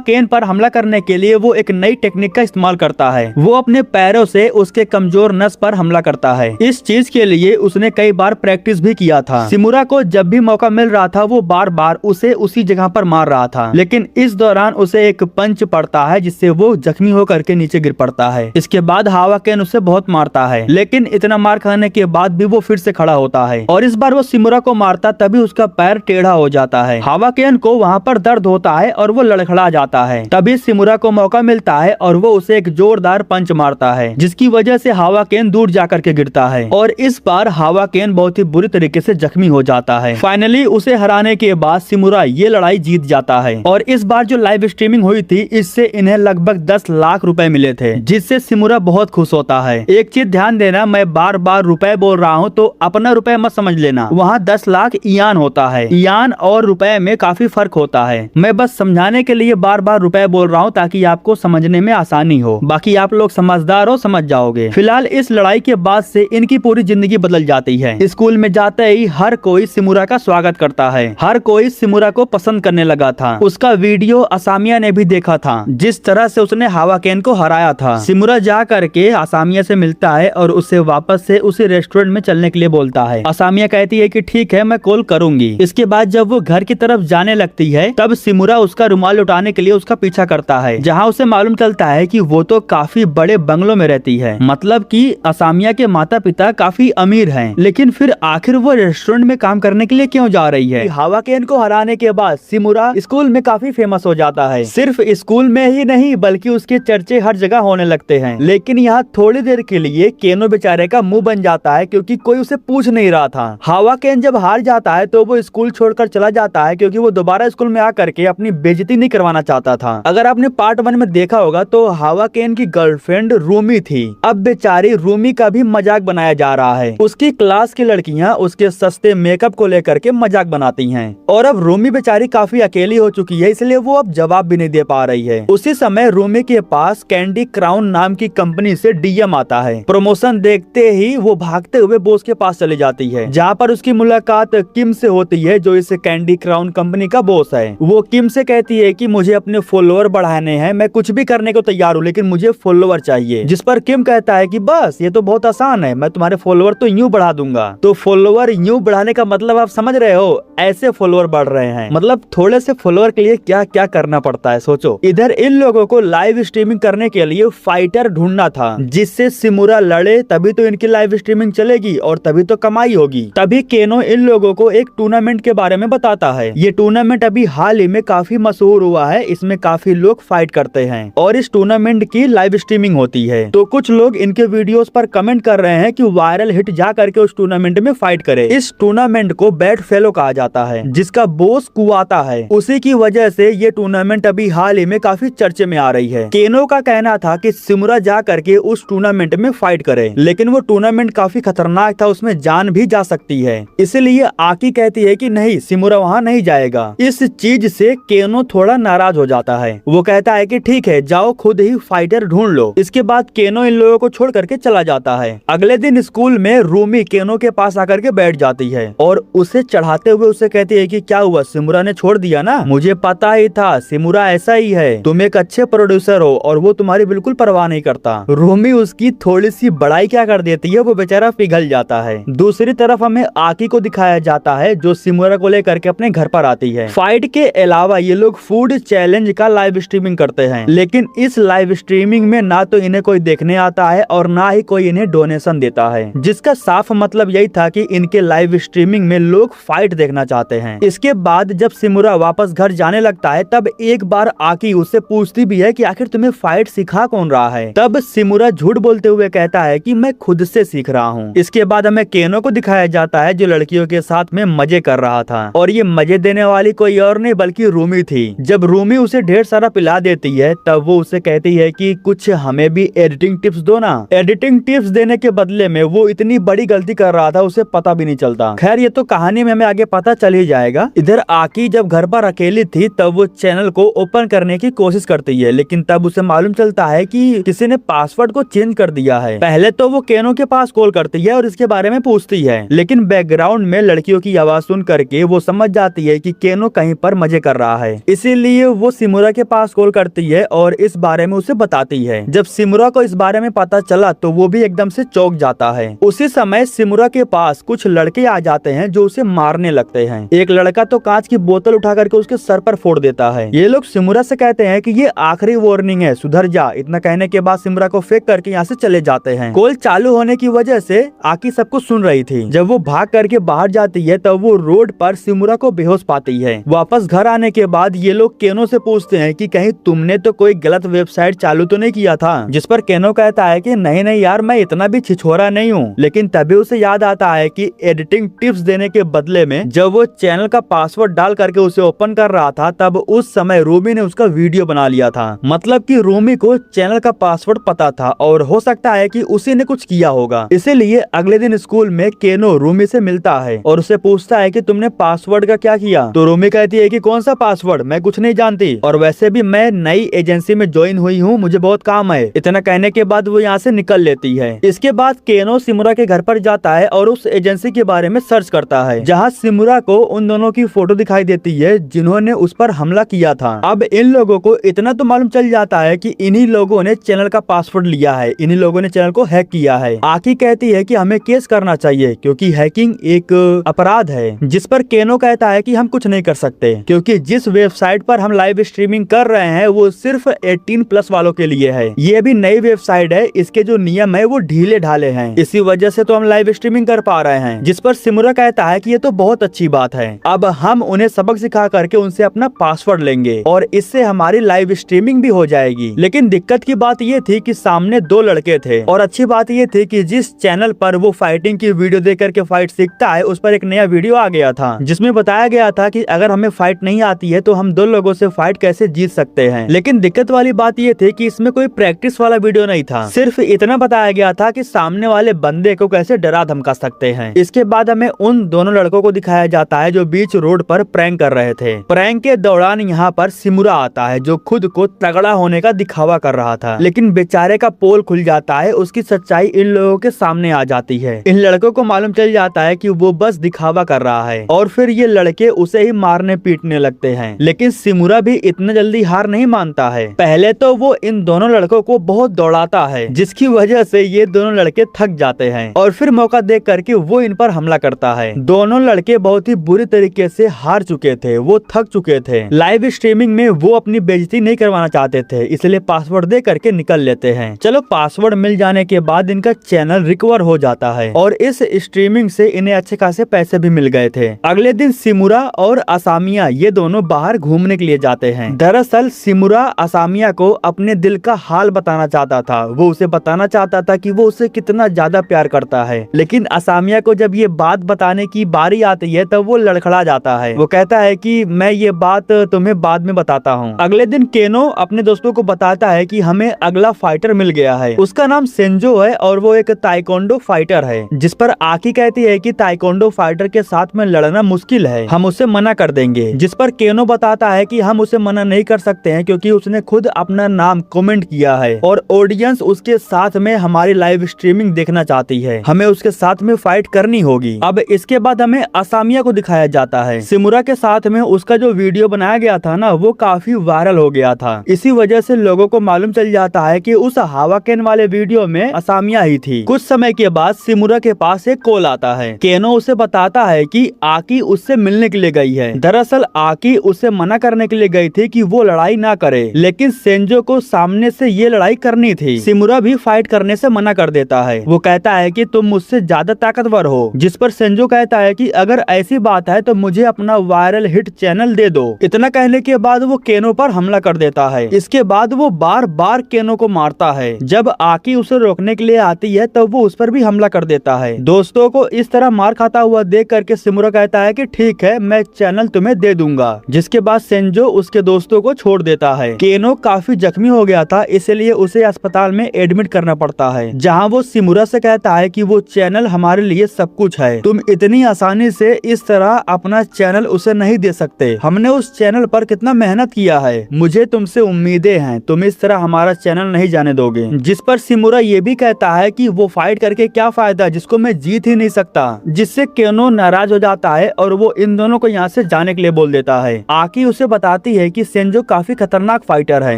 केन पर हमला करने के लिए वो एक नई टेक्निक का इस्तेमाल करता है। वो अपने पैरों से उसके कमजोर नस पर हमला करता है। इस चीज के लिए उसने कई बार प्रैक्टिस भी किया था। शिमुरा को जब भी मौका मिल रहा था वो बार बार उसे उसी जगह पर मार रहा था, लेकिन इस दौरान उसे एक पंच पड़ता है जिससे वो जख्मी होकर के नीचे गिर पड़ता है। इसके बाद हावा केन उसे बहुत मारता है, लेकिन इतना मार खाने के बाद भी वो फिर से खड़ा होता है और इस बार वो शिमुरा को मारता तभी उसका पैर टेढ़ा हो जाता है। हावा केन को वहाँ पर दर्द होता है और वो लड़खड़ा जाता है। तभी शिमुरा को मौका मिलता है और वो उसे एक जोरदार पंच मारता है, जिसकी वजह से हावा केन दूर जाकर के गिरता है और इस बार हावा केन बहुत ही बुरी तरीके से जख्मी हो जाता है। फाइनली उसे हराने के बाद शिमुरा ये लड़ाई जीत जाता है और इस बार जो लाइव स्ट्रीमिंग हुई थी इससे इन्हें लगभग 10 लाख रुपए मिले थे, जिससे शिमुरा बहुत खुश होता है। एक चीज ध्यान देना, मैं बार बार रुपए बोल रहा हूँ तो अपना रुपए मत समझ लेना। वहाँ 10 लाख इयान होता है। इयान और रुपए में काफी फर्क होता है। मैं बस समझाने के लिए बार बार रुपए बोल रहा हूँ ताकि आपको समझने में आसानी हो। बाकी आप लोग समझदार हो, समझ जाओगे। फिलहाल इस लड़ाई के बाद से इनकी पूरी जिंदगी बदल जाती है। स्कूल में जाते ही हर कोई शिमुरा का स्वागत करता है। हर कोई शिमुरा को पसंद करने लगा था। उसका वीडियो असामिया ने भी देखा था, जिस तरह से उसने हावा केन को हराया था। शिमुरा जा करके असामिया से मिलता है और उससे वापस से उसी रेस्टोरेंट में चलने के लिए बोलता है। असामिया कहती है कि ठीक है, मैं कॉल करूंगी। इसके बाद जब वो घर की तरफ जाने लगती है तब शिमुरा उसका रुमाल उठाने के लिए उसका पीछा करता है, जहाँ उसे मालूम चलता है कि वो तो काफी बड़े बंगलों में रहती है, मतलब कि असामिया के माता पिता काफी अमीर हैं। लेकिन फिर आखिर वो रेस्टोरेंट में काम करने के लिए क्यों जा रही है? हावा केन को हराने के बाद शिमुरा स्कूल में काफी फेमस हो जाता है। सिर्फ स्कूल में ही नहीं बल्कि उसके चर्चे हर जगह होने लगते हैं। लेकिन यहाँ थोड़ी देर के लिए केनो बेचारे का मुंह बन जाता है क्योंकि कोई उसे पूछ नहीं रहा था। हावा केन जब हार जाता है तो वो स्कूल छोड़कर चला जाता है क्योंकि वो दोबारा स्कूल में आकर के अपनी बेइज्जती नहीं करवाना चाहता था। अगर आपने पार्ट 1 में देखा होगा तो हावा केन की गर्लफ्रेंड रूमी थी। अब बेचारी रूमी का भी मजाक बनाया जा रहा है। उसकी क्लास की लड़कियां उसके सस्ते मेकअप को लेकर के मजाक बनाती हैं और अब रूमी बेचारी काफी अकेली हो चुकी है, इसलिए वो अब जवाब भी नहीं दे पा रही है। उसी समय रूमी के पास कैंडी क्राउन नाम की कंपनी से डीएम आता है। प्रमोशन देखते ही वो भागते हुए बॉस के पास चली जाती है, जहाँ पर उसकी मुलाकात किम से होती है जो इस कैंडी क्राउन कंपनी का बॉस है। वो किम से कहती है कि मुझे अपने फॉलोअर बढ़ाने हैं, मैं कुछ भी करने को तैयार हूँ लेकिन मुझे फॉलोअर चाहिए। जिस पर किम कहता है कि बस ये तो बहुत आसान है, मैं तुम्हारे फॉलोअर तो यूं बढ़ा दूंगा। तो फॉलोअर यूं बढ़ाने का मतलब आप समझ रहे हो, ऐसे फॉलोअर बढ़ रहे हैं। मतलब थोड़े से फॉलोअर के लिए क्या क्या करना पड़ता है सोचो। इधर इन लोगों को लाइव स्ट्रीमिंग करने के लिए फाइटर ढूंढना था जिससे शिमुरा लड़े, तभी तो इनकी लाइव स्ट्रीमिंग चलेगी और तभी तो कमाई होगी। तभी केनो इन लोगों को एक टूर्नामेंट के बारे में बताता है। ये टूर्नामेंट अभी हाल ही में काफी मशहूर हुआ है, इसमें काफी लोग फाइट करते हैं और इस टूर्नामेंट की लाइव स्ट्रीमिंग होती है। तो कुछ लोग इनके वीडियोस पर कमेंट कर रहे हैं कि वायरल हिट जा करके उस टूर्नामेंट में फाइट करे। इस टूर्नामेंट को बैट फेलो कहा जाता है, जिसका बॉस कुआता है। उसी की वजह से ये टूर्नामेंट अभी हाल ही में काफी चर्चे में आ रही है। केनो का कहना था कि शिमुरा जा करके उस टूर्नामेंट में फाइट करे, लेकिन वो टूर्नामेंट काफी खतरनाक था, उसमें जान भी जा सकती है। इसलिए आकी कहती है कि नहीं, शिमुरा वहाँ नहीं जाएगा। इस चीज से केनो थोड़ा नाराज हो जाता है। वो कहता है कि ठीक है, जाओ खुद ही फाइटर ढूंढ लो। इसके बाद केनो इन लोगों को छोड़ करके चला जाता है। अगले दिन स्कूल में रूमी केनो के पास आकर के बैठ जाती है और उसे चढ़ाते हुए उसे कहती है कि क्या हुआ, शिमुरा ने छोड़ दिया ना? मुझे पता ही था, शिमुरा ऐसा ही है। तुम एक अच्छे प्रोड्यूसर हो और वो तुम्हारी बिल्कुल परवाह नहीं करता। रूमी उसकी थोड़ी सी बड़ाई क्या कर देती है, वो बेचारा पिघल जाता है। दूसरी तरफ हमें आकी को दिखाया जाता है जो शिमुरा को लेकर के अपने घर पर आती है। फाइट के अलावा ये लोग फूड चैलेंज का लाइव स्ट्रीमिंग करते हैं, लेकिन इस लाइव स्ट्रीमिंग में ना तो इन्हें कोई देखने आता है और ना ही कोई इन्हें डोनेशन देता है, जिसका साफ मतलब यही था कि इनके लाइव स्ट्रीमिंग में लोग फाइट देखना चाहते हैं। इसके बाद जब शिमुरा वापस घर जाने लगता है तब एक बार आकी उससे पूछती भी है कि आखिर तुम्हें फाइट सिखा कौन रहा है? तब शिमुरा झूठ बोलते हुए कहता है कि मैं खुद से सीख रहा हूँ। इसके बाद हमें केनो को दिखाया जाता है जो लड़कियों के साथ में मजे कर रहा था और ये मजे देने वाली कोई और नहीं बल्कि रूमी थी। जब रूमी उसे ढेर सारा पिला देती है तब वो उसे कहती है कि कुछ हमें भी एडिटिंग टिप्स दो ना। एडिटिंग टिप्स देने के बदले में वो इतनी बड़ी गलती कर रहा था उसे पता भी नहीं चलता। खैर ये तो कहानी में हमें आगे पता चल ही जाएगा। इधर आकी जब घर पर अकेली थी तब वो चैनल को ओपन करने की कोशिश करती है, लेकिन तब उसे मालूम चलता है कि किसी ने पासवर्ड को चेंज कर दिया है। पहले तो वो केनो के पास कॉल करती है और इसके बारे में पूछती है, लेकिन बैकग्राउंड में लड़कियों की आवाज सुन करके वो समझ जाती है कि केनो कहीं पर मजे कर रहा है, इसीलिए वो सिमुरा के पास कॉल करती है और इस बारे में उसे बताती है। जब सिमुरा को इस बारे में पता चला तो वो भी एकदम से चौंक जाता है। उसी समय सिमुरा के पास कुछ लड़के आ जाते हैं जो उसे मारने लगते हैं। एक लड़का तो कांच की बोतल उठा करके उसके सर पर फोड़ देता है। ये लोग सिमुरा से कहते हैं कि ये आखिरी वार्निंग है, सुधर जा। इतना कहने के बाद सिमुरा को फेंक करके यहाँ से चले जाते हैं। कॉल चालू होने की वजह से आकी सब कुछ सुन रही थी। जब वो भाग करके बाहर जाती है तब वो रोड पर सिमुरा को बेहोश पाती है। वापस घर आने के बाद ये लोग केनो से पूछते हैं कि कहीं तुमने तो कोई गलत वेबसाइट चालू तो नहीं किया था, जिस पर केनो कहता है कि नहीं नहीं यार, मैं इतना भी छिछोरा नहीं हूँ। लेकिन तभी उसे याद आता है कि एडिटिंग टिप्स देने के बदले में जब वो चैनल का पासवर्ड डाल करके उसे ओपन कर रहा था तब उस समय रूमी ने उसका वीडियो बना लिया था। मतलब कि रूमी को चैनल का पासवर्ड पता था और हो सकता है कि उसी ने कुछ किया होगा। इसीलिए अगले दिन स्कूल में केनो रूमी से मिलता है और उसे पूछता है कि तुमने पासवर्ड का क्या किया। तो रूमी कहती है कि कौन सा पासवर्ड, मैं कुछ नहीं जानती, और वैसे भी मैं नई एजेंसी में ज्वाइन हुई हूँ, मुझे बहुत काम है। इतना कहने के बाद वो यहाँ से निकल लेती है। इसके बाद केनो सिमुरा के घर पर जाता है और उस एजेंसी के बारे में सर्च करता है, जहाँ सिमुरा को उन दोनों की फोटो दिखाई देती है जिन्होंने उस पर हमला किया था। अब इन लोगों को इतना तो मालूम चल जाता है कि इन्हीं लोगों ने चैनल का पासवर्ड लिया है, इन्हीं लोगों ने चैनल को हैक किया है। आकी कहती है कि हमें केस करना चाहिए क्योंकि हैकिंग एक अपराध है, जिस पर केनो कहता है कि हम कुछ नहीं कर सकते क्योंकि जिस वेबसाइट पर हम लाइव स्ट्रीमिंग कर रहे हैं वो सिर्फ 18+ वालों के लिए है। ये भी नई वेबसाइट है, इसके जो नियम है वो ढीले ढाले हैं, इसी वजह से तो हम लाइव स्ट्रीमिंग कर पा रहे हैं। जिस पर सिमुरा कहता है कि ये तो बहुत अच्छी बात है, अब हम उन्हें सबक सिखा करके उनसे अपना पासवर्ड लेंगे और इससे हमारी लाइव स्ट्रीमिंग भी हो जाएगी। लेकिन दिक्कत की बात ये थी कि सामने 2 लड़के थे और अच्छी बात ये थी कि जिस चैनल पर वो फाइटिंग की वीडियो देख करके फाइट सीखता है उस पर एक नया वीडियो आ गया था जिसमें बताया गया था कि अगर हमें फाइट नहीं आती है तो हम 2 लोगों से फाइट कैसे जीत सकते हैं। लेकिन दिक्कत वाली बात ये थी कि इसमें कोई प्रैक्टिस वाला वीडियो नहीं था, सिर्फ इतना बताया गया था कि सामने वाले बंदे को कैसे डरा धमका सकते हैं। इसके बाद हमें उन दोनों लड़कों को दिखाया जाता है जो बीच रोड पर प्रैंक कर रहे थे। प्रैंक के दौरान यहाँ पर सिमुरा आता है जो खुद को तगड़ा होने का दिखावा कर रहा था, लेकिन बेचारे का पोल खुल जाता है, उसकी सच्चाई इन लोगों के सामने आ जाती है। इन लड़कों को मालूम चल जाता है कि वो बस दिखावा कर रहा है और फिर ये लड़के उसे ही मारने पीटने लगते हैं। लेकिन सिमुरा भी इतना जल्दी हार नहीं मानता है। पहले तो वो इन दोनों लड़कों को बहुत दौड़ाता है जिसकी वजह से ये दोनों लड़के थक जाते हैं और फिर मौका देख करके वो इन पर हमला करता है। दोनों लड़के बहुत ही बुरी तरीके से हार चुके थे, वो थक चुके थे। लाइव स्ट्रीमिंग में वो अपनी बेइज्जती नहीं करवाना चाहते थे, इसलिए पासवर्ड दे करके निकल लेते हैं। चलो पासवर्ड मिल जाने के बाद इनका चैनल रिकवर हो जाता है और इस स्ट्रीमिंग से इन्हें अच्छे खासे पैसे भी मिल गए थे। अगले दिन सिमुरा और असामिया ये दोनों बाहर घूमने के लिए जाते हैं। दरअसल सिमुरा असामिया को अपने दिल का हाल बताना चाहता था, वो उसे बताना चाहता था कि वो उसे कितना ज्यादा प्यार करता है। लेकिन असामिया को जब ये बात बताने की बारी आती है तब वो लड़खड़ा जाता है। वो कहता है कि मैं ये बात तुम्हें बाद में बताता हूँ। अगले दिन केनो अपने दोस्तों को बताता है कि हमें अगला फाइटर मिल गया है, उसका नाम सेंजो है और वो एक ताइक्वांडो फाइटर है। जिस पर आकी कहती है कि ताइक्वांडो फाइटर के साथ में लड़ना मुश्किल है, हम उसे मना कर देंगे। जिस पर केनो बताता है कि हम उसे मना नहीं कर सकते हैं क्योंकि उसने खुद अपना नाम कमेंट किया है और ऑडियंस उसके साथ में हमारी लाइव स्ट्रीमिंग देखना चाहती है, हमें उसके साथ में फाइट करनी होगी। अब इसके बाद हमें असामिया को दिखाया जाता है। सिमुरा के साथ में उसका जो वीडियो बनाया गया था ना वो काफी वायरल हो गया था, इसी वजह से लोगों को मालूम चल जाता है कि उस हावाकेन वाले वीडियो में असामिया ही थी। कुछ समय के बाद सिमुरा के पास एक कॉल आता है। केनो उसे बताता है कि आकी उससे मिलने के लिए गई है। दरअसल आकी उसे मना करने के लिए गई थी कि वो लड़ाई ना करे, लेकिन सेंजो को सामने से ये लड़ाई करनी थी। सिमुरा भी फाइट करने से मना कर देता है। वो कहता है कि तुम मुझसे ज्यादा ताकतवर हो, जिस पर सेंजो कहता है कि अगर ऐसी बात है तो मुझे अपना वायरल हिट चैनल दे दो। इतना कहने के बाद वो केनो पर हमला कर देता है। इसके बाद वो बार बार केनो को मारता है। जब आकी उसे रोकने के लिए आती है तब वो उस पर भी हमला कर देता है। दोस्तों को इस तरह मार खाता हुआ देख करके सिमुरा कहता है कि ठीक है, मैं चैनल तुम्हें दे दूंगा। जिसके बाद सेंजो उसके दोस्तों को छोड़ देता है। केनो काफी जख्मी हो गया था, इसलिए उसे अस्पताल में एडमिट करना पड़ता है, जहाँ वो सिमुरा से कहता है कि वो चैनल हमारे लिए सब कुछ है, तुम इतनी आसानी से इस तरह अपना चैनल उसे नहीं दे सकते। हमने उस चैनल पर कितना मेहनत किया है, मुझे तुमसे उम्मीदें हैं, तुम इस तरह हमारा चैनल नहीं जाने दोगे। जिस पर सिमुरा ये भी कहता है कि वो फाइट करके क्या फायदा जिसको मैं जीत ही नहीं सकता, जिससे केनो नाराज हो हो जाता है और वो इन दोनों को यहाँ से जाने के लिए बोल देता है। आकी उसे बताती है कि सेंजो काफी खतरनाक फाइटर है,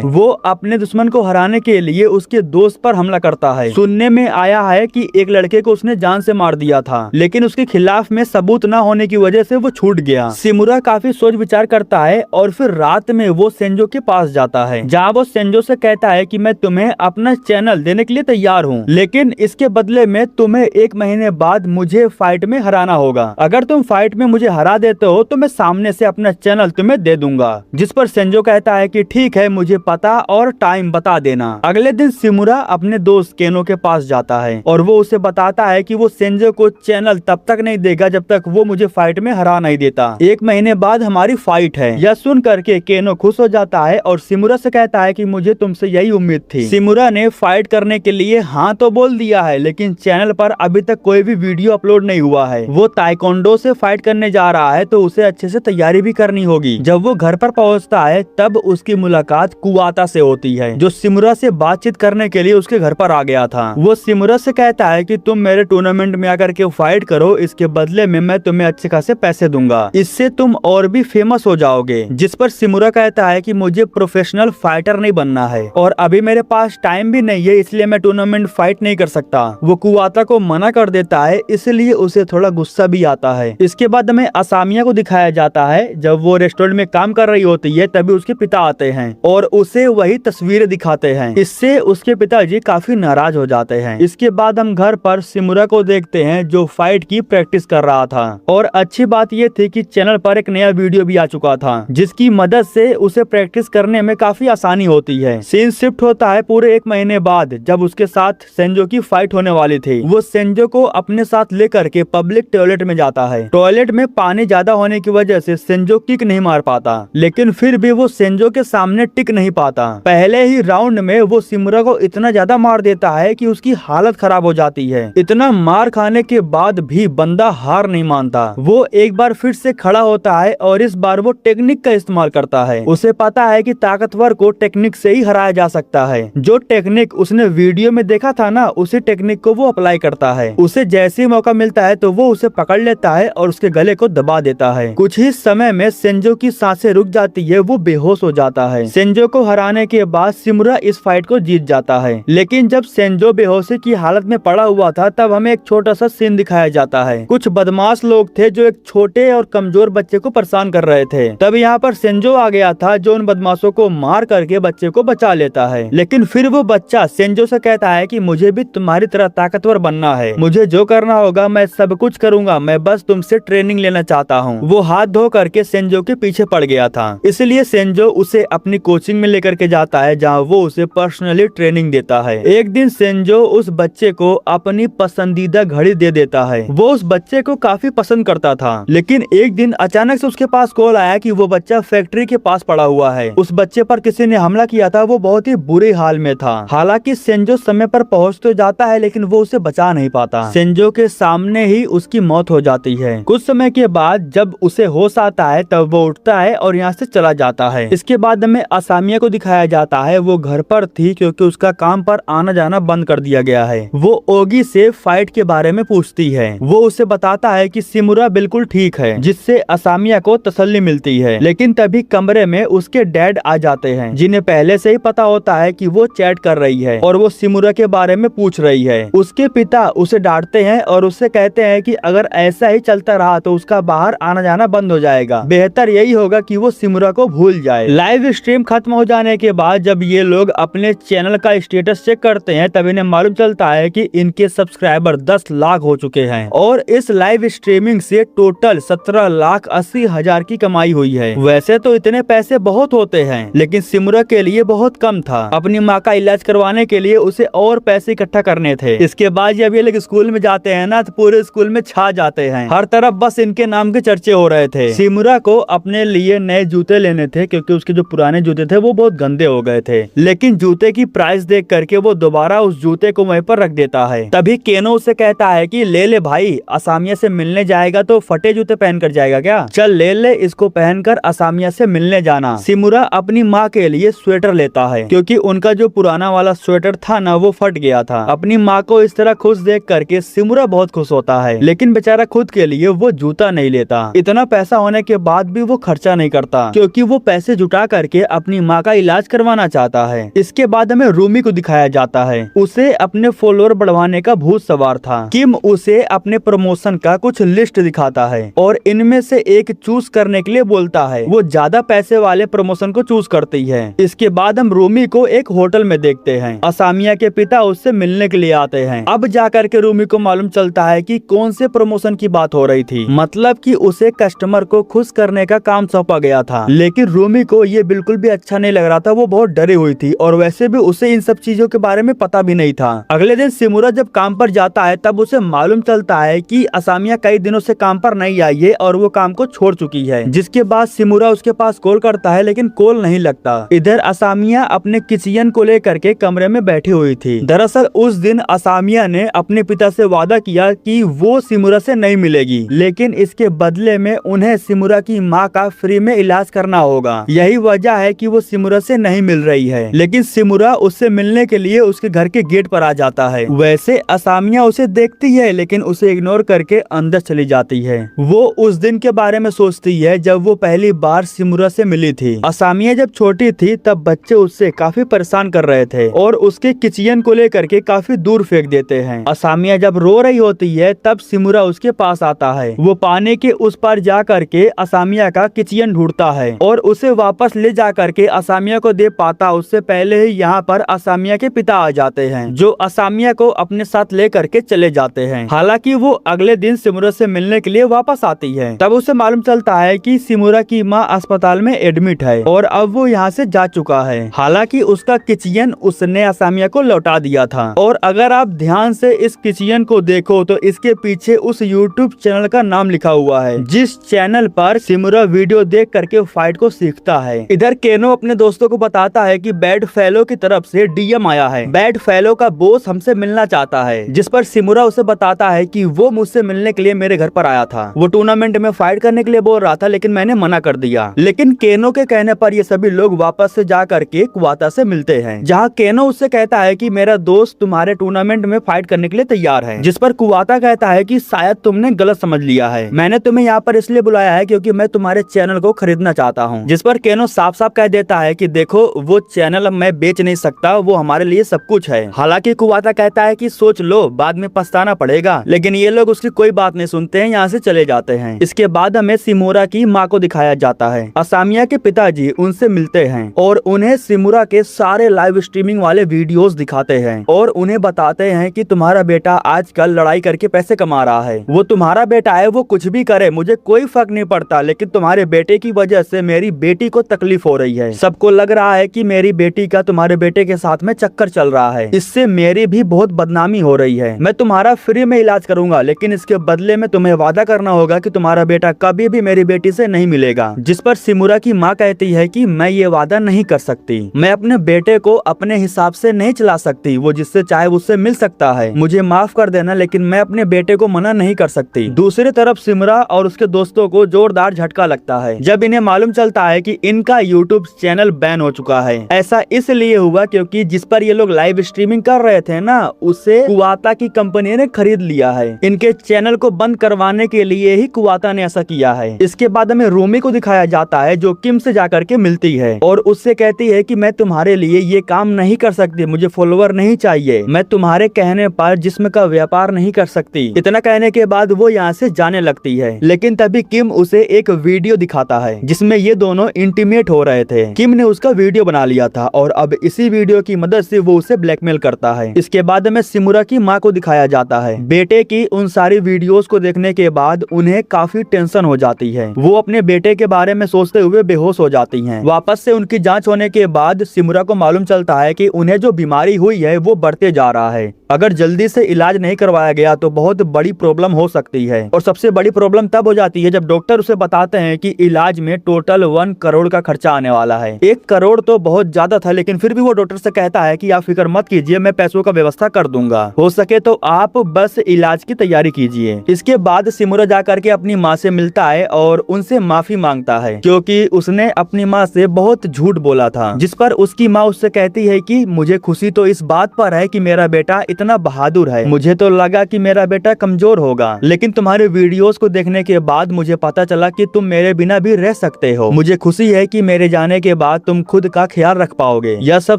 वो अपने दुश्मन को हराने के लिए उसके दोस्त पर हमला करता है। सुनने में आया है कि एक लड़के को उसने जान से मार दिया था, लेकिन उसके खिलाफ में सबूत न होने की वजह से वो छूट गया। शिमुरा काफी सोच विचार करता है और फिर रात में वो सेंजो के पास जाता है, जहाँ वो सेंजो से कहता है कि मैं तुम्हें अपना चैनल देने के लिए तैयार हूँ, लेकिन इसके बदले में तुम्हें 1 महीने बाद मुझे फाइट में हराना होगा। अगर तुम फाइट में मुझे हरा देते हो तो मैं सामने से अपना चैनल तुम्हें दे दूंगा। जिस पर सेंजो कहता है कि ठीक है, मुझे पता और टाइम बता देना। अगले दिन शिमुरा अपने दोस्त केनो के पास जाता है और वो उसे बताता है कि वो सेंजो को चैनल तब तक नहीं देगा जब तक वो मुझे फाइट में हरा नहीं देता। 1 महीने बाद हमारी फाइट है। यह सुन करके केनो खुश हो जाता है और शिमुरा से कहता है कि मुझे तुमसे यही उम्मीद थी। शिमुरा ने फाइट करने के लिए हाँ तो बोल दिया है, लेकिन चैनल पर अभी तक कोई भी वीडियो अपलोड नहीं हुआ है। वो ताइक्वांडो से फाइट करने जा रहा है तो उसे अच्छे से तैयारी भी करनी होगी। जब वो घर पर पहुंचता है तब उसकी मुलाकात कुवाता से होती है, जो शिमुरा से बातचीत करने के लिए उसके घर पर आ गया था। वो शिमुरा से कहता है कि तुम मेरे टूर्नामेंट में आकर के फाइट करो, इसके बदले में मैं तुम्हें अच्छे खासे पैसे दूंगा, इससे तुम और भी फेमस हो जाओगे। जिस पर शिमुरा कहता है कि मुझे प्रोफेशनल फाइटर नहीं बनना है और अभी मेरे पास टाइम भी नहीं है, इसलिए मैं टूर्नामेंट फाइट नहीं कर सकता। वो कुवाता को मना कर देता है, इसलिए उसे थोड़ा गुस्सा भी आता है। इसके बाद हमें असामिया को दिखाया जाता है। जब वो रेस्टोरेंट में काम कर रही होती है तभी उसके पिता आते हैं और उसे वही तस्वीरें दिखाते हैं। इससे उसके पिताजी काफी नाराज हो जाते हैं। इसके बाद हम घर पर शिमुरा को देखते हैं जो फाइट की प्रैक्टिस कर रहा था और अच्छी बात ये थी कि चैनल पर एक नया वीडियो भी आ चुका था जिसकी मदद से उसे प्रैक्टिस करने में काफी आसानी होती है। सीन शिफ्ट होता है पूरे 1 महीने बाद, जब उसके साथ सेंजो की फाइट होने वाली थी। वो सेंजो को अपने साथ लेकर के पब्लिक टॉयलेट में जाता है। टॉयलेट में पानी ज्यादा होने की वजह से सेंजो किक नहीं मार पाता, लेकिन फिर भी वो सेंजो के सामने टिक नहीं पाता। पहले ही राउंड में वो शिमुरा को इतना ज्यादा मार देता है कि उसकी हालत खराब हो जाती है। इतना मार खाने के बाद भी बंदा हार नहीं मानता। वो एक बार फिर से खड़ा होता है और इस बार वो टेक्निक का इस्तेमाल करता है। उसे पता है कि ताकतवर को टेक्निक से ही हराया जा सकता है। जो टेक्निक उसने वीडियो में देखा था ना, उसी टेक्निक को वो अप्लाई करता है। उसे जैसे ही मौका मिलता है तो वो उसे पकड़ लेता है और उसके गले को दबा देता है। कुछ ही समय में सेंजो की सांसें रुक जाती है, वो बेहोश हो जाता है। सेंजो को हराने के बाद शिमुरा इस फाइट को जीत जाता है, लेकिन जब सेंजो बेहोशी की हालत में पड़ा हुआ था तब हमें एक छोटा सा सीन दिखाया जाता है। कुछ बदमाश लोग थे जो एक छोटे और कमजोर बच्चे को परेशान कर रहे थे। तब यहाँ पर सेंजो आ गया था जो उन बदमाशों को मार करके बच्चे को बचा लेता है। लेकिन फिर वो बच्चा सेंजो से कहता है कि मुझे भी तुम्हारी तरह ताकतवर बनना है, मुझे जो करना होगा मैं सब कुछ करूंगा, मैं बस तुमसे ट्रेनिंग लेना चाहता हूँ। वो हाथ धो करके सेंजो के पीछे पड़ गया था, इसलिए सेंजो उसे अपनी कोचिंग में लेकर के जाता है जहाँ वो उसे पर्सनली ट्रेनिंग देता है। एक दिन सेंजो उस बच्चे को अपनी पसंदीदा घड़ी दे देता है। वो उस बच्चे को काफी पसंद करता था, लेकिन एक दिन अचानक से उसके पास कॉल आया कि वो बच्चा फैक्ट्री के पास पड़ा हुआ है। उस बच्चे पर किसी ने हमला किया था, वो बहुत ही बुरे हाल में था। हालांकि सेंजो समय पर पहुंच तो जाता है लेकिन वो उसे बचा नहीं पाता। सेंजो के सामने ही उसकी मौत हो जाती है। कुछ समय के बाद जब उसे होश आता है तब वो उठता है और यहाँ से चला जाता है। इसके बाद हमें असामिया को दिखाया जाता है। वो घर पर थी क्योंकि उसका काम पर आना जाना बंद कर दिया गया है। वो ओगी से फाइट के बारे में पूछती है। वो उसे बताता है कि शिमुरा बिल्कुल ठीक है, जिससे असामिया को तसल्ली मिलती है। लेकिन तभी कमरे में उसके डैड आ जाते हैं, जिन्हें पहले से ही पता होता है कि वो चैट कर रही है और वो शिमुरा के बारे में पूछ रही है। उसके पिता उसे डांटते हैं और उससे कहते हैं कि अगर ऐसा ही चलता रहा तो उसका बाहर आना जाना बंद हो जाएगा, बेहतर यही होगा कि वो शिमुरा को भूल जाए। लाइव स्ट्रीम खत्म हो जाने के बाद जब ये लोग अपने चैनल का स्टेटस चेक करते हैं तब इन्हें मालूम चलता है कि इनके सब्सक्राइबर 10 लाख हो चुके हैं और इस लाइव स्ट्रीमिंग से टोटल 17,80,000 की कमाई हुई है। वैसे तो इतने पैसे बहुत होते हैं, लेकिन शिमुरा के लिए बहुत कम था। अपनी माँ का इलाज करवाने के लिए उसे और पैसे इकट्ठा करने थे। इसके बाद जब ये लोग स्कूल में जाते हैं ना तो पूरे स्कूल में छा जाते हैं। हर तरफ बस इनके नाम के चर्चे हो रहे थे। शिमुरा को अपने लिए नए जूते लेने थे क्योंकि उसके जो पुराने जूते थे वो बहुत गंदे हो गए थे, लेकिन जूते की प्राइस देख करके वो दोबारा उस जूते को वहीं पर रख देता है। तभी केनो उसे कहता है कि ले ले भाई, असामिया से मिलने जाएगा तो फटे जूते पहन कर जाएगा क्या, चल ले ले, इसको पहनकर असामिया से मिलने जाना। शिमुरा अपनी माँ के लिए स्वेटर लेता है क्योंकि उनका जो पुराना वाला स्वेटर था ना वो फट गया था। अपनी माँ को इस तरह खुश देख करके शिमुरा बहुत खुश होता है, लेकिन बेचारा खुद के लिए वो जूता नहीं लेता। इतना पैसा होने के बाद भी वो खर्चा नहीं करता क्योंकि वो पैसे जुटा करके अपनी माँ का इलाज करवाना चाहता है। इसके बाद हमें रूमी को दिखाया जाता है। उसे अपने फॉलोअर बढ़वाने का भूत सवार था। किम उसे अपने प्रमोशन का कुछ लिस्ट दिखाता है और इनमें से एक चूज करने के लिए बोलता है। वो ज्यादा पैसे वाले प्रमोशन को चूज करती है। इसके बाद हम रूमी को एक होटल में देखते हैं। असामिया के पिता उससे मिलने के लिए आते हैं। अब जाकर के रूमी को मालूम चलता है कि कौन से प्रमोशन की बात हो रही थी, मतलब कि उसे कस्टमर को खुश करने का काम सौंपा गया था। लेकिन रूमी को ये बिल्कुल भी अच्छा नहीं लग रहा था। वो बहुत डरी हुई थी और वैसे भी उसे इन सब चीजों के बारे में पता भी नहीं था। अगले दिन सिमुरा जब काम पर जाता है तब उसे मालूम चलता है कि असामिया कई दिनों से काम पर नहीं आई है और वो काम को छोड़ चुकी है। जिसके बाद सिमुरा उसके पास कॉल करता है लेकिन कॉल नहीं लगता। इधर असामिया अपने किचियन को लेकर के कमरे में बैठी हुई थी। दरअसल उस दिन असामिया ने अपने पिता से वादा किया कि वो सिमुरा से नहीं मिलेगी, लेकिन इसके बदले में उन्हें सिमुरा की माँ का फ्री में इलाज करना होगा। यही वजह है कि वो सिमुरा से नहीं मिल रही है। लेकिन सिमुरा उससे मिलने के लिए उसके घर के गेट पर आ जाता है। वैसे असामिया उसे देखती है लेकिन उसे इग्नोर करके अंदर चली जाती है। वो उस दिन के बारे में सोचती है जब वो पहली बार सिमुरा से मिली थी। असामिया जब छोटी थी तब बच्चे उससे काफी परेशान कर रहे थे और उसके किचियन को लेकर के काफी दूर फेंक देते हैं। असामिया जब रो रही होती है तब सिमुरा उसके पास आता है। वो पानी के उस पार जा करके असामिया का किचियन ढूंढता है और उसे वापस ले जा करके असामिया को दे पाता। उससे पहले ही यहाँ पर असामिया के पिता आ जाते हैं जो असामिया को अपने साथ ले करके चले जाते हैं। हालांकि वो अगले दिन सिमुरा से मिलने के लिए वापस आती है। तब उसे मालूम चलता है कि सिमुरा की माँ अस्पताल में एडमिट है और अब वो यहाँ से जा चुका है। हालांकि उसका किचियन उसने असामिया को लौटा दिया था। और अगर आप ध्यान से इस किचियन को देखो तो इसके पीछे उस यूट्यूब चैनल का नाम लिखा हुआ है जिस चैनल पर सिमुरा वीडियो देख करके फाइट को सीखता है। इधर केनो अपने दोस्तों को बताता है कि बैड फेलो की तरफ से डीएम आया है। बैड फेलो का बॉस हमसे मिलना चाहता है। जिस पर सिमुरा उसे बताता है कि वो मुझसे मिलने के लिए मेरे घर पर आया था। वो टूर्नामेंट में फाइट करने के लिए बोल रहा था लेकिन मैंने मना कर दिया। लेकिन केनो के कहने पर ये सभी लोग वापस से जा करके कुवाता से मिलते हैं, जहाँ केनो उससे कहता है कि मेरा दोस्त तुम्हारे टूर्नामेंट में फाइट करने के लिए तैयार है। जिस पर कुवाता कहता है कि शायद तुमने गलत समझ लिया है। मैंने तुम्हें यहाँ पर इसलिए बुलाया है क्योंकि मैं तुम्हारे चैनल को खरीदना चाहता हूँ। जिस पर केनो साफ साफ कह देता है कि देखो वो चैनल मैं बेच नहीं सकता, वो हमारे लिए सब कुछ है। हालांकि कुवाता कहता है कि सोच लो, बाद में पछताना पड़ेगा। लेकिन ये लोग उसकी कोई बात नहीं सुनते हैं, यहाँ से चले जाते हैं। इसके बाद हमें सिमुरा की माँ को दिखाया जाता है। असामिया के पिताजी उनसे मिलते हैं और उन्हें सिमुरा के सारे लाइव स्ट्रीमिंग वाले वीडियोस दिखाते हैं और उन्हें बताते हैं कि तुम्हारा बेटा आजकल लड़ाई करके पैसे कमा रहा है। वो तुम्हारा बेटा है, वो कुछ भी करे मुझे कोई फर्क नहीं पड़ता, लेकिन तुम्हारे बेटे की वजह से मेरी बेटी को तकलीफ हो रही है। सबको लग रहा है कि मेरी बेटी का तुम्हारे बेटे के साथ में चक्कर चल रहा है। इससे मेरी भी बहुत बदनामी हो रही है। मैं तुम्हारा फ्री में इलाज करूंगा, लेकिन इसके बदले में तुम्हें वादा करना होगा कि तुम्हारा बेटा कभी भी मेरी बेटी से नहीं मिलेगा। जिस पर सिमुरा की माँ कहती है कि मैं ये वादा नहीं कर सकती। मैं अपने बेटे को अपने हिसाब से नहीं चला सकती। वो जिससे चाहे उससे मिल सकता है। मुझे माफ कर देना, लेकिन मैं अपने बेटे को मना नहीं कर सकती। दूसरी तरफ सिमुरा और उसके दोस्तों को जोरदार झटका लगता है जब इन्हें मालूम चलता है कि इनका यूट्यूब चैनल बैन हो चुका है। ऐसा इसलिए हुआ क्योंकि जिस पर ये लोग लाइव स्ट्रीमिंग कर रहे थे ना, उसे कुवाता की कंपनी ने खरीद लिया है। इनके चैनल को बंद करवाने के लिए ही कुवाता ने ऐसा किया है। इसके बाद हमें रूमी को दिखाया जाता है जो किम से जाकर के मिलती है और उससे कहती है कि मैं तुम्हारे लिए ये काम नहीं कर सकती, मुझे फॉलोवर नहीं चाहिए, मैं तुम्हारे कहने पर जिस्म का व्यापार नहीं कर सकती। इतना कहने के बाद वो यहाँ से जाने लगती है। लेकिन तभी किम उसे एक वीडियो दिखाता है जिसमें ये दोनों इंटीमेट हो रहे थे। किम ने उसका वीडियो बना लिया था और अब इसी वीडियो की मदद से वो उसे ब्लैकमेल करता है। इसके बाद हमें सिमुरा की माँ को दिखाया जाता है। बेटे की उन सारी वीडियोस को देखने के बाद उन्हें काफी टेंशन हो जाती है। वो अपने बेटे के बारे में सोचते हुए बेहोश हो जाती हैं। वापस से उनकी जांच होने के बाद सिमुरा को मालूम चलता है कि उन्हें जो बीमारी हुई है वो बढ़ते जा रहा है। अगर जल्दी से इलाज नहीं करवाया गया तो बहुत बड़ी प्रॉब्लम हो सकती है और सबसे बड़ी प्रॉब्लम तब हो जाती है जब डॉक्टर उसे बताते हैं कि इलाज में टोटल 1 करोड़ का खर्चा आने वाला है। 1 करोड़ तो बहुत ज्यादा था, लेकिन फिर भी वो डॉक्टर से कहता है कि आप फिक्र मत कीजिए, मैं पैसों का व्यवस्था कर दूंगा, हो सके तो आप बस इलाज की तैयारी कीजिए। इसके बाद सिमुरा जाकर के अपनी माँ से मिलता है और उनसे माफी मांगता है क्योंकि उसने अपनी माँ से बहुत झूठ बोला था। जिस पर उसकी माँ उससे कहती है कि मुझे खुशी तो इस बात पर है कि मेरा बेटा इतना बहादुर है, मुझे तो लगा कि मेरा बेटा कमजोर होगा, लेकिन लेकिन तुम्हारे वीडियोस को देखने के बाद मुझे पता चला कि तुम मेरे बिना भी रह सकते हो। मुझे खुशी है कि मेरे जाने के बाद तुम खुद का ख्याल रख पाओगे। यह सब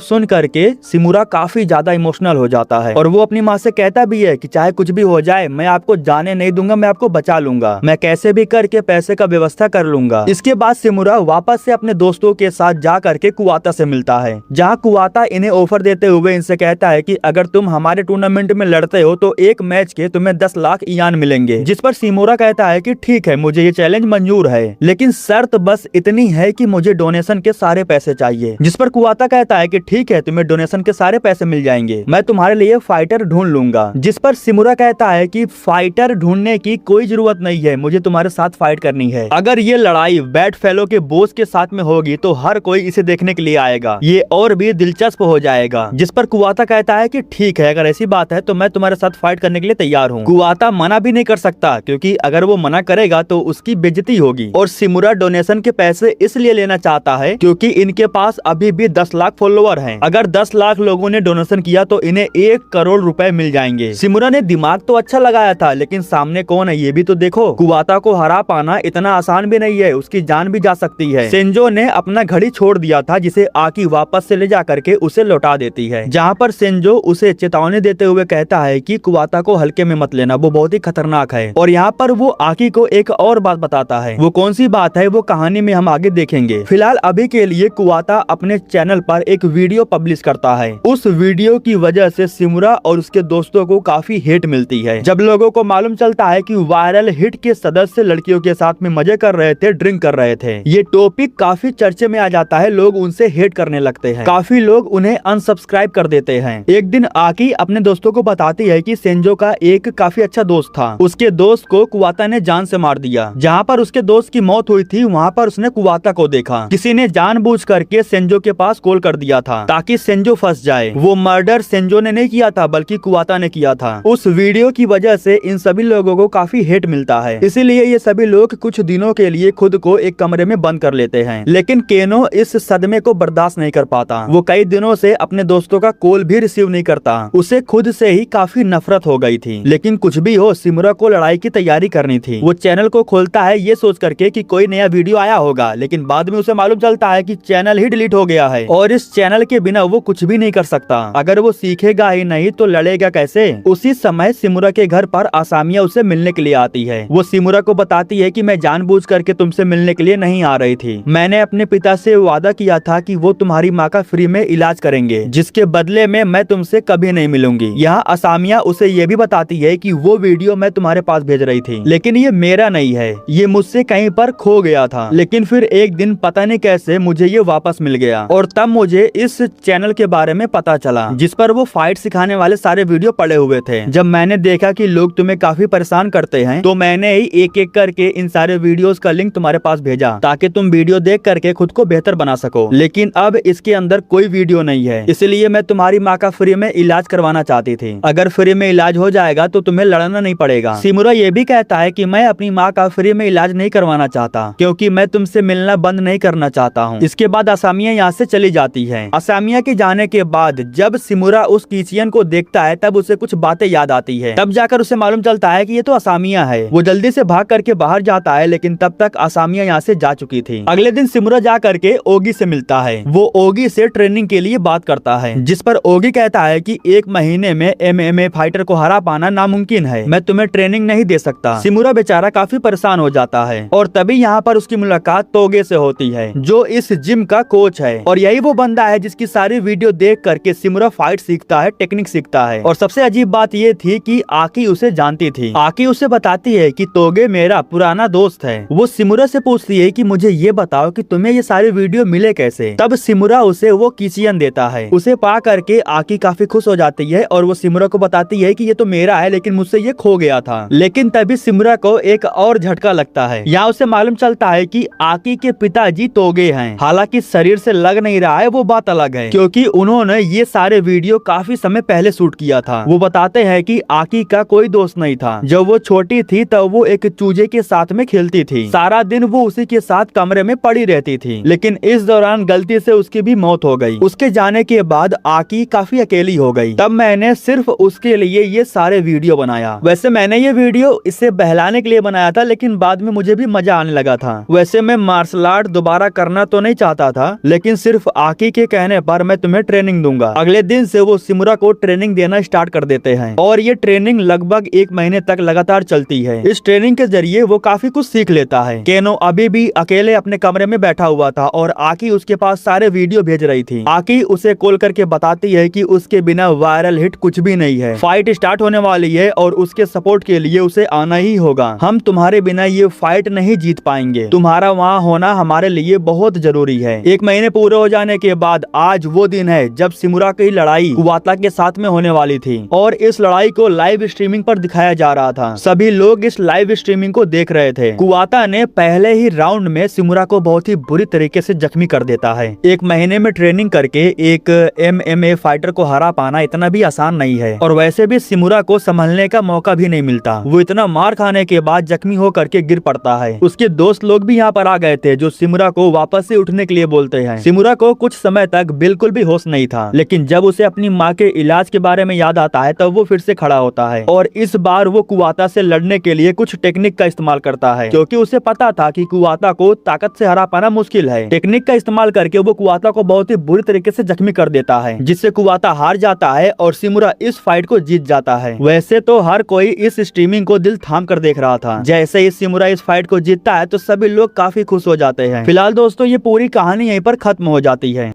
सुन करके सिमुरा काफी ज्यादा इमोशनल हो जाता है और वो अपनी माँ से कहता भी है कि चाहे कुछ भी हो जाए मैं आपको जाने नहीं दूंगा, मैं आपको बचा लूंगा, मैं कैसे भी करके पैसे का व्यवस्था कर लूंगा। इसके बाद सिमुरा वापस से अपने दोस्तों के साथ जा करके कुवाता से मिलता है, जहाँ कुवाता इन्हें ऑफर देते हुए इनसे कहता है कि अगर तुम हमारे टूर्नामेंट में लड़ते हो तो एक मैच के तुम्हें 10 लाख इयान मिलेंगे। जिस पर सिमुरा कहता है कि ठीक है, मुझे ये चैलेंज मंजूर है, लेकिन शर्त बस इतनी है कि मुझे डोनेशन के सारे पैसे चाहिए। जिस पर कुवाता कहता है कि ठीक है, तुम्हें डोनेशन के सारे पैसे मिल जाएंगे, मैं तुम्हारे लिए फाइटर ढूंढ लूंगा। जिस पर सिमुरा कहता है कि फाइटर ढूंढने की कोई जरूरत नहीं है, मुझे तुम्हारे साथ फाइट करनी है। अगर ये लड़ाई बैड फेलो के बॉस के साथ में होगी तो हर कोई इसे देखने के लिए आएगा, ये और भी दिलचस्प हो जाएगा। जिस पर कुवाता कहता है कि ठीक है, अगर ऐसी बात है तो मैं तुम्हारे साथ फाइट करने के लिए तैयार हूँ। कुवाता मना भी नहीं कर सकता, क्योंकि अगर वो मना करेगा तो उसकी बेइज्जती होगी। और सिमुरा डोनेशन के पैसे इसलिए लेना चाहता है क्योंकि इनके पास अभी भी 10 लाख फॉलोअर हैं। अगर 10 लाख लोगों ने डोनेशन किया तो इन्हें 1 करोड़ रुपए मिल जाएंगे। सिमुरा ने दिमाग तो अच्छा लगाया था, लेकिन सामने कौन है ये भी तो देखो। कुवाता को हरा पाना इतना आसान भी नहीं है, उसकी जान भी जा सकती है। सेंजो ने अपना घड़ी छोड़ दिया था, जिसे आकी वापस से ले जा करके उसे लौटा देती है, जहाँ पर सेंजो उसे चेतावनी देते हुए कहता है कि कुवाता को हल्के में मत लेना, वो बहुत ही खतरनाक है। और यहाँ पर वो आकी को एक और बात बताता है, वो कौन सी बात है वो कहानी में हम आगे देखेंगे। फिलहाल अभी के लिए कुवाता अपने चैनल पर एक वीडियो पब्लिश करता है। उस वीडियो की वजह से सिमुरा और उसके दोस्तों को काफी हेट मिलती है। जब लोगों को मालूम चलता है कि वायरल हिट के सदस्य लड़कियों के साथ में मजे कर रहे थे, ड्रिंक कर रहे थे, ये टॉपिक काफी चर्चे में आ जाता है, लोग उनसे हेट करने लगते हैं, काफी लोग उन्हें अनसब्सक्राइब कर देते हैं। एक दिन आकी अपने दोस्तों को बताती है कि सेंजो का एक काफी अच्छा दोस्त था, उसके दोस्त को कुवाता ने जान से मार दिया। जहाँ पर उसके दोस्त की मौत हुई थी वहाँ पर उसने कुवाता को देखा। किसी ने जानबूझ करके सेंजो के पास कॉल कर दिया था ताकि सेंजो फंस जाए। वो मर्डर सेंजो ने नहीं किया था, बल्कि कुवाता ने किया था। उस वीडियो की वजह से इन सभी लोगों को काफी हेट मिलता है, इसीलिए ये सभी लोग कुछ दिनों के लिए खुद को एक कमरे में बंद कर लेते हैं। लेकिन केनो इस सदमे को बर्दाश्त नहीं कर पाता, वो कई दिनों से अपने दोस्तों का कॉल भी रिसीव नहीं करता। उसे खुद से ही काफी नफरत हो गई थी। लेकिन कुछ भी हो, सिमुरा को लड़ाई की तैयारी करनी थी। वो चैनल को खोलता है ये सोच करके कि कोई नया वीडियो आया होगा, लेकिन बाद में उसे मालूम चलता है कि चैनल ही डिलीट हो गया है और इस चैनल के बिना वो कुछ भी नहीं कर सकता। अगर वो सीखेगा ही नहीं तो लड़ेगा कैसे। उसी समय सिमुरा के घर पर आसामिया उसे मिलने के लिए आती है। वो सिमुरा को बताती है कि मैं जानबूझ करके तुमसे मिलने के लिए नहीं आ रही थी, मैंने अपने पिता से वादा किया था कि वो तुम्हारी माँ का फ्री में इलाज करेंगे, जिसके बदले में मैं तुमसे कभी नहीं मिलूंगी। यहाँ आसामिया उसे ये भी बताती है कि वो वीडियो मैं तुम्हारे पास भेज रही थी, लेकिन ये मेरा नहीं है, ये मुझसे कहीं पर खो गया था। लेकिन फिर एक दिन पता नहीं कैसे मुझे ये वापस मिल गया और तब मुझे इस चैनल के बारे में पता चला, जिस पर वो फाइट सिखाने वाले सारे वीडियो पड़े हुए थे। जब मैंने देखा कि लोग तुम्हें काफी परेशान करते हैं, तो मैंने ही एक एक करके इन सारे वीडियोस का लिंक तुम्हारे पास भेजा ताकि तुम वीडियो देख करके खुद को बेहतर बना सको। लेकिन अब इसके अंदर कोई वीडियो नहीं है, इसलिए मैं तुम्हारी माँ का फ्री में इलाज करवाना चाहती थी। अगर फ्री में इलाज हो जाएगा तो तुम्हें लड़ना नहीं पड़ेगा। सिमुरा ये भी कहता है कि मैं अपनी माँ का फ्री में इलाज नहीं करवाना चाहता, क्योंकि मैं तुमसे मिलना बंद नहीं करना चाहता हूँ। इसके बाद आसामिया यहाँ से चली जाती है। आसामिया के जाने के बाद जब सिमुरा उस किचियन को देखता है तब उसे कुछ बातें याद आती है। तब जाकर उसे मालूम चलता है कि ये तो आसामिया है। वो जल्दी से भाग करके बाहर जाता है, लेकिन तब तक आसामिया यहाँ से जा चुकी थी। अगले दिन सिमुरा जा करके ओगी से मिलता है। वो ओगी से ट्रेनिंग के लिए बात करता है, जिस पर ओगी कहता है कि 1 महीने में MMA फाइटर को हरा पाना नामुमकिन है, मैं तुम्हें ट्रेनिंग नहीं दे सकता। सिमुरा बेचारा काफी परेशान हो जाता है और तभी यहाँ पर उसकी मुलाकात तोगे से होती है, जो इस जिम का कोच है। और यही वो बंदा है जिसकी सारी वीडियो देख करके सिमुरा फाइट सीखता है, टेक्निक सीखता है। और सबसे अजीब बात ये थी कि आकी उसे जानती थी। आकी उसे बताती है कि तोगे मेरा पुराना दोस्त है। वो सिमुरा से पूछती है कि मुझे ये बताओ कि तुम्हें ये सारे वीडियो मिले कैसे। तब सिमुरा उसे वो किचियन देता है। उसे पा करके आकी काफी खुश हो जाती है और वो सिमुरा को बताती है कि ये तो मेरा है, लेकिन मुझसे ये खो गया था। लेकिन तभी सिमुरा को एक और झटका लगता है। यहाँ उसे मालूम चलता है कि आकी के पिताजी तोगे हैं। हालांकि शरीर से लग नहीं रहा है, वो बात अलग है, क्योंकि उन्होंने ये सारे वीडियो काफी समय पहले शूट किया था। वो बताते हैं कि आकी का कोई दोस्त नहीं था। जब वो छोटी थी तब वो एक चूजे के साथ में खेलती थी। सारा दिन वो उसी के साथ कमरे में पड़ी रहती थी, लेकिन इस दौरान गलती से उसकी भी मौत हो गई। उसके जाने के बाद आकी काफी अकेली हो गई। तब मैंने सिर्फ उसके लिए ये सारे वीडियो बनाया। वैसे मैंने ये वीडियो इसे बहलाने के लिए बनाया था, लेकिन बाद में मुझे भी मजा आने लगा था। वैसे मैं मार्शल आर्ट दोबारा करना तो नहीं चाहता था, लेकिन सिर्फ आकी के कहने पर मैं तुम्हें ट्रेनिंग दूंगा। अगले दिन से वो सिमुरा को ट्रेनिंग देना स्टार्ट कर देते हैं और ये ट्रेनिंग लगभग 1 महीने तक लगातार चलती है। इस ट्रेनिंग के जरिए वो काफी कुछ सीख लेता है। केनो अभी भी अकेले अपने कमरे में बैठा हुआ था और आकी उसके पास सारे वीडियो भेज रही थी। आकी उसे कॉल करके बताती है कि उसके बिना वायरल हिट कुछ भी नहीं है, फाइट स्टार्ट होने वाली है और उसके सपोर्ट के लिए उसे आना ही होगा। हम तुम्हारे बिना ये फाइट नहीं जीत पाएंगे, तुम्हारा वहाँ होना हमारे लिए बहुत जरूरी है। 1 महीने पूरे हो जाने के बाद आज वो दिन है जब सिमुरा की लड़ाई कुवाता के साथ में होने वाली थी और इस लड़ाई को लाइव स्ट्रीमिंग पर दिखाया जा रहा था। सभी लोग इस लाइव स्ट्रीमिंग को देख रहे थे। कुवाता ने पहले ही राउंड में सिमुरा को बहुत ही बुरी तरीके से जख्मी कर देता है। 1 महीने में ट्रेनिंग करके एक MMA फाइटर को हरा पाना इतना भी आसान नहीं है और वैसे भी सिमुरा को संभलने का मौका भी नहीं मिलता। वो इतना मार खाने के बाद जख्मी होकर के गिर पड़ता है। उसके दोस्त लोग भी यहाँ पर आ गए थे जो सिमुरा को वापस से उठने के लिए बोलते हैं। सिमुरा को कुछ समय तक बिल्कुल भी होश नहीं था, लेकिन जब उसे अपनी माँ के इलाज के बारे में याद आता है तब वो फिर से खड़ा होता है और इस बार वो कुवाता से लड़ने के लिए कुछ टेक्निक का इस्तेमाल करता है, क्योंकि उसे पता था कि कुवाता को ताकत से हरा पाना मुश्किल है। टेक्निक का इस्तेमाल करके वो कुवाता को बहुत ही बुरी तरीके से जख्मी कर देता है, जिससे कुवाता हार जाता है और सिमुरा इस फाइट को जीत जाता है। वैसे तो हर कोई इस स्ट्रीमिंग को दिल थाम कर देख रहा था। जैसे ही सिमुरा इस फाइट को जीतता है तो सभी लोग काफी खुश हो जाते हैं। फिलहाल दोस्तों ये पूरी कहानी यहीं पर खत्म हो जाती है।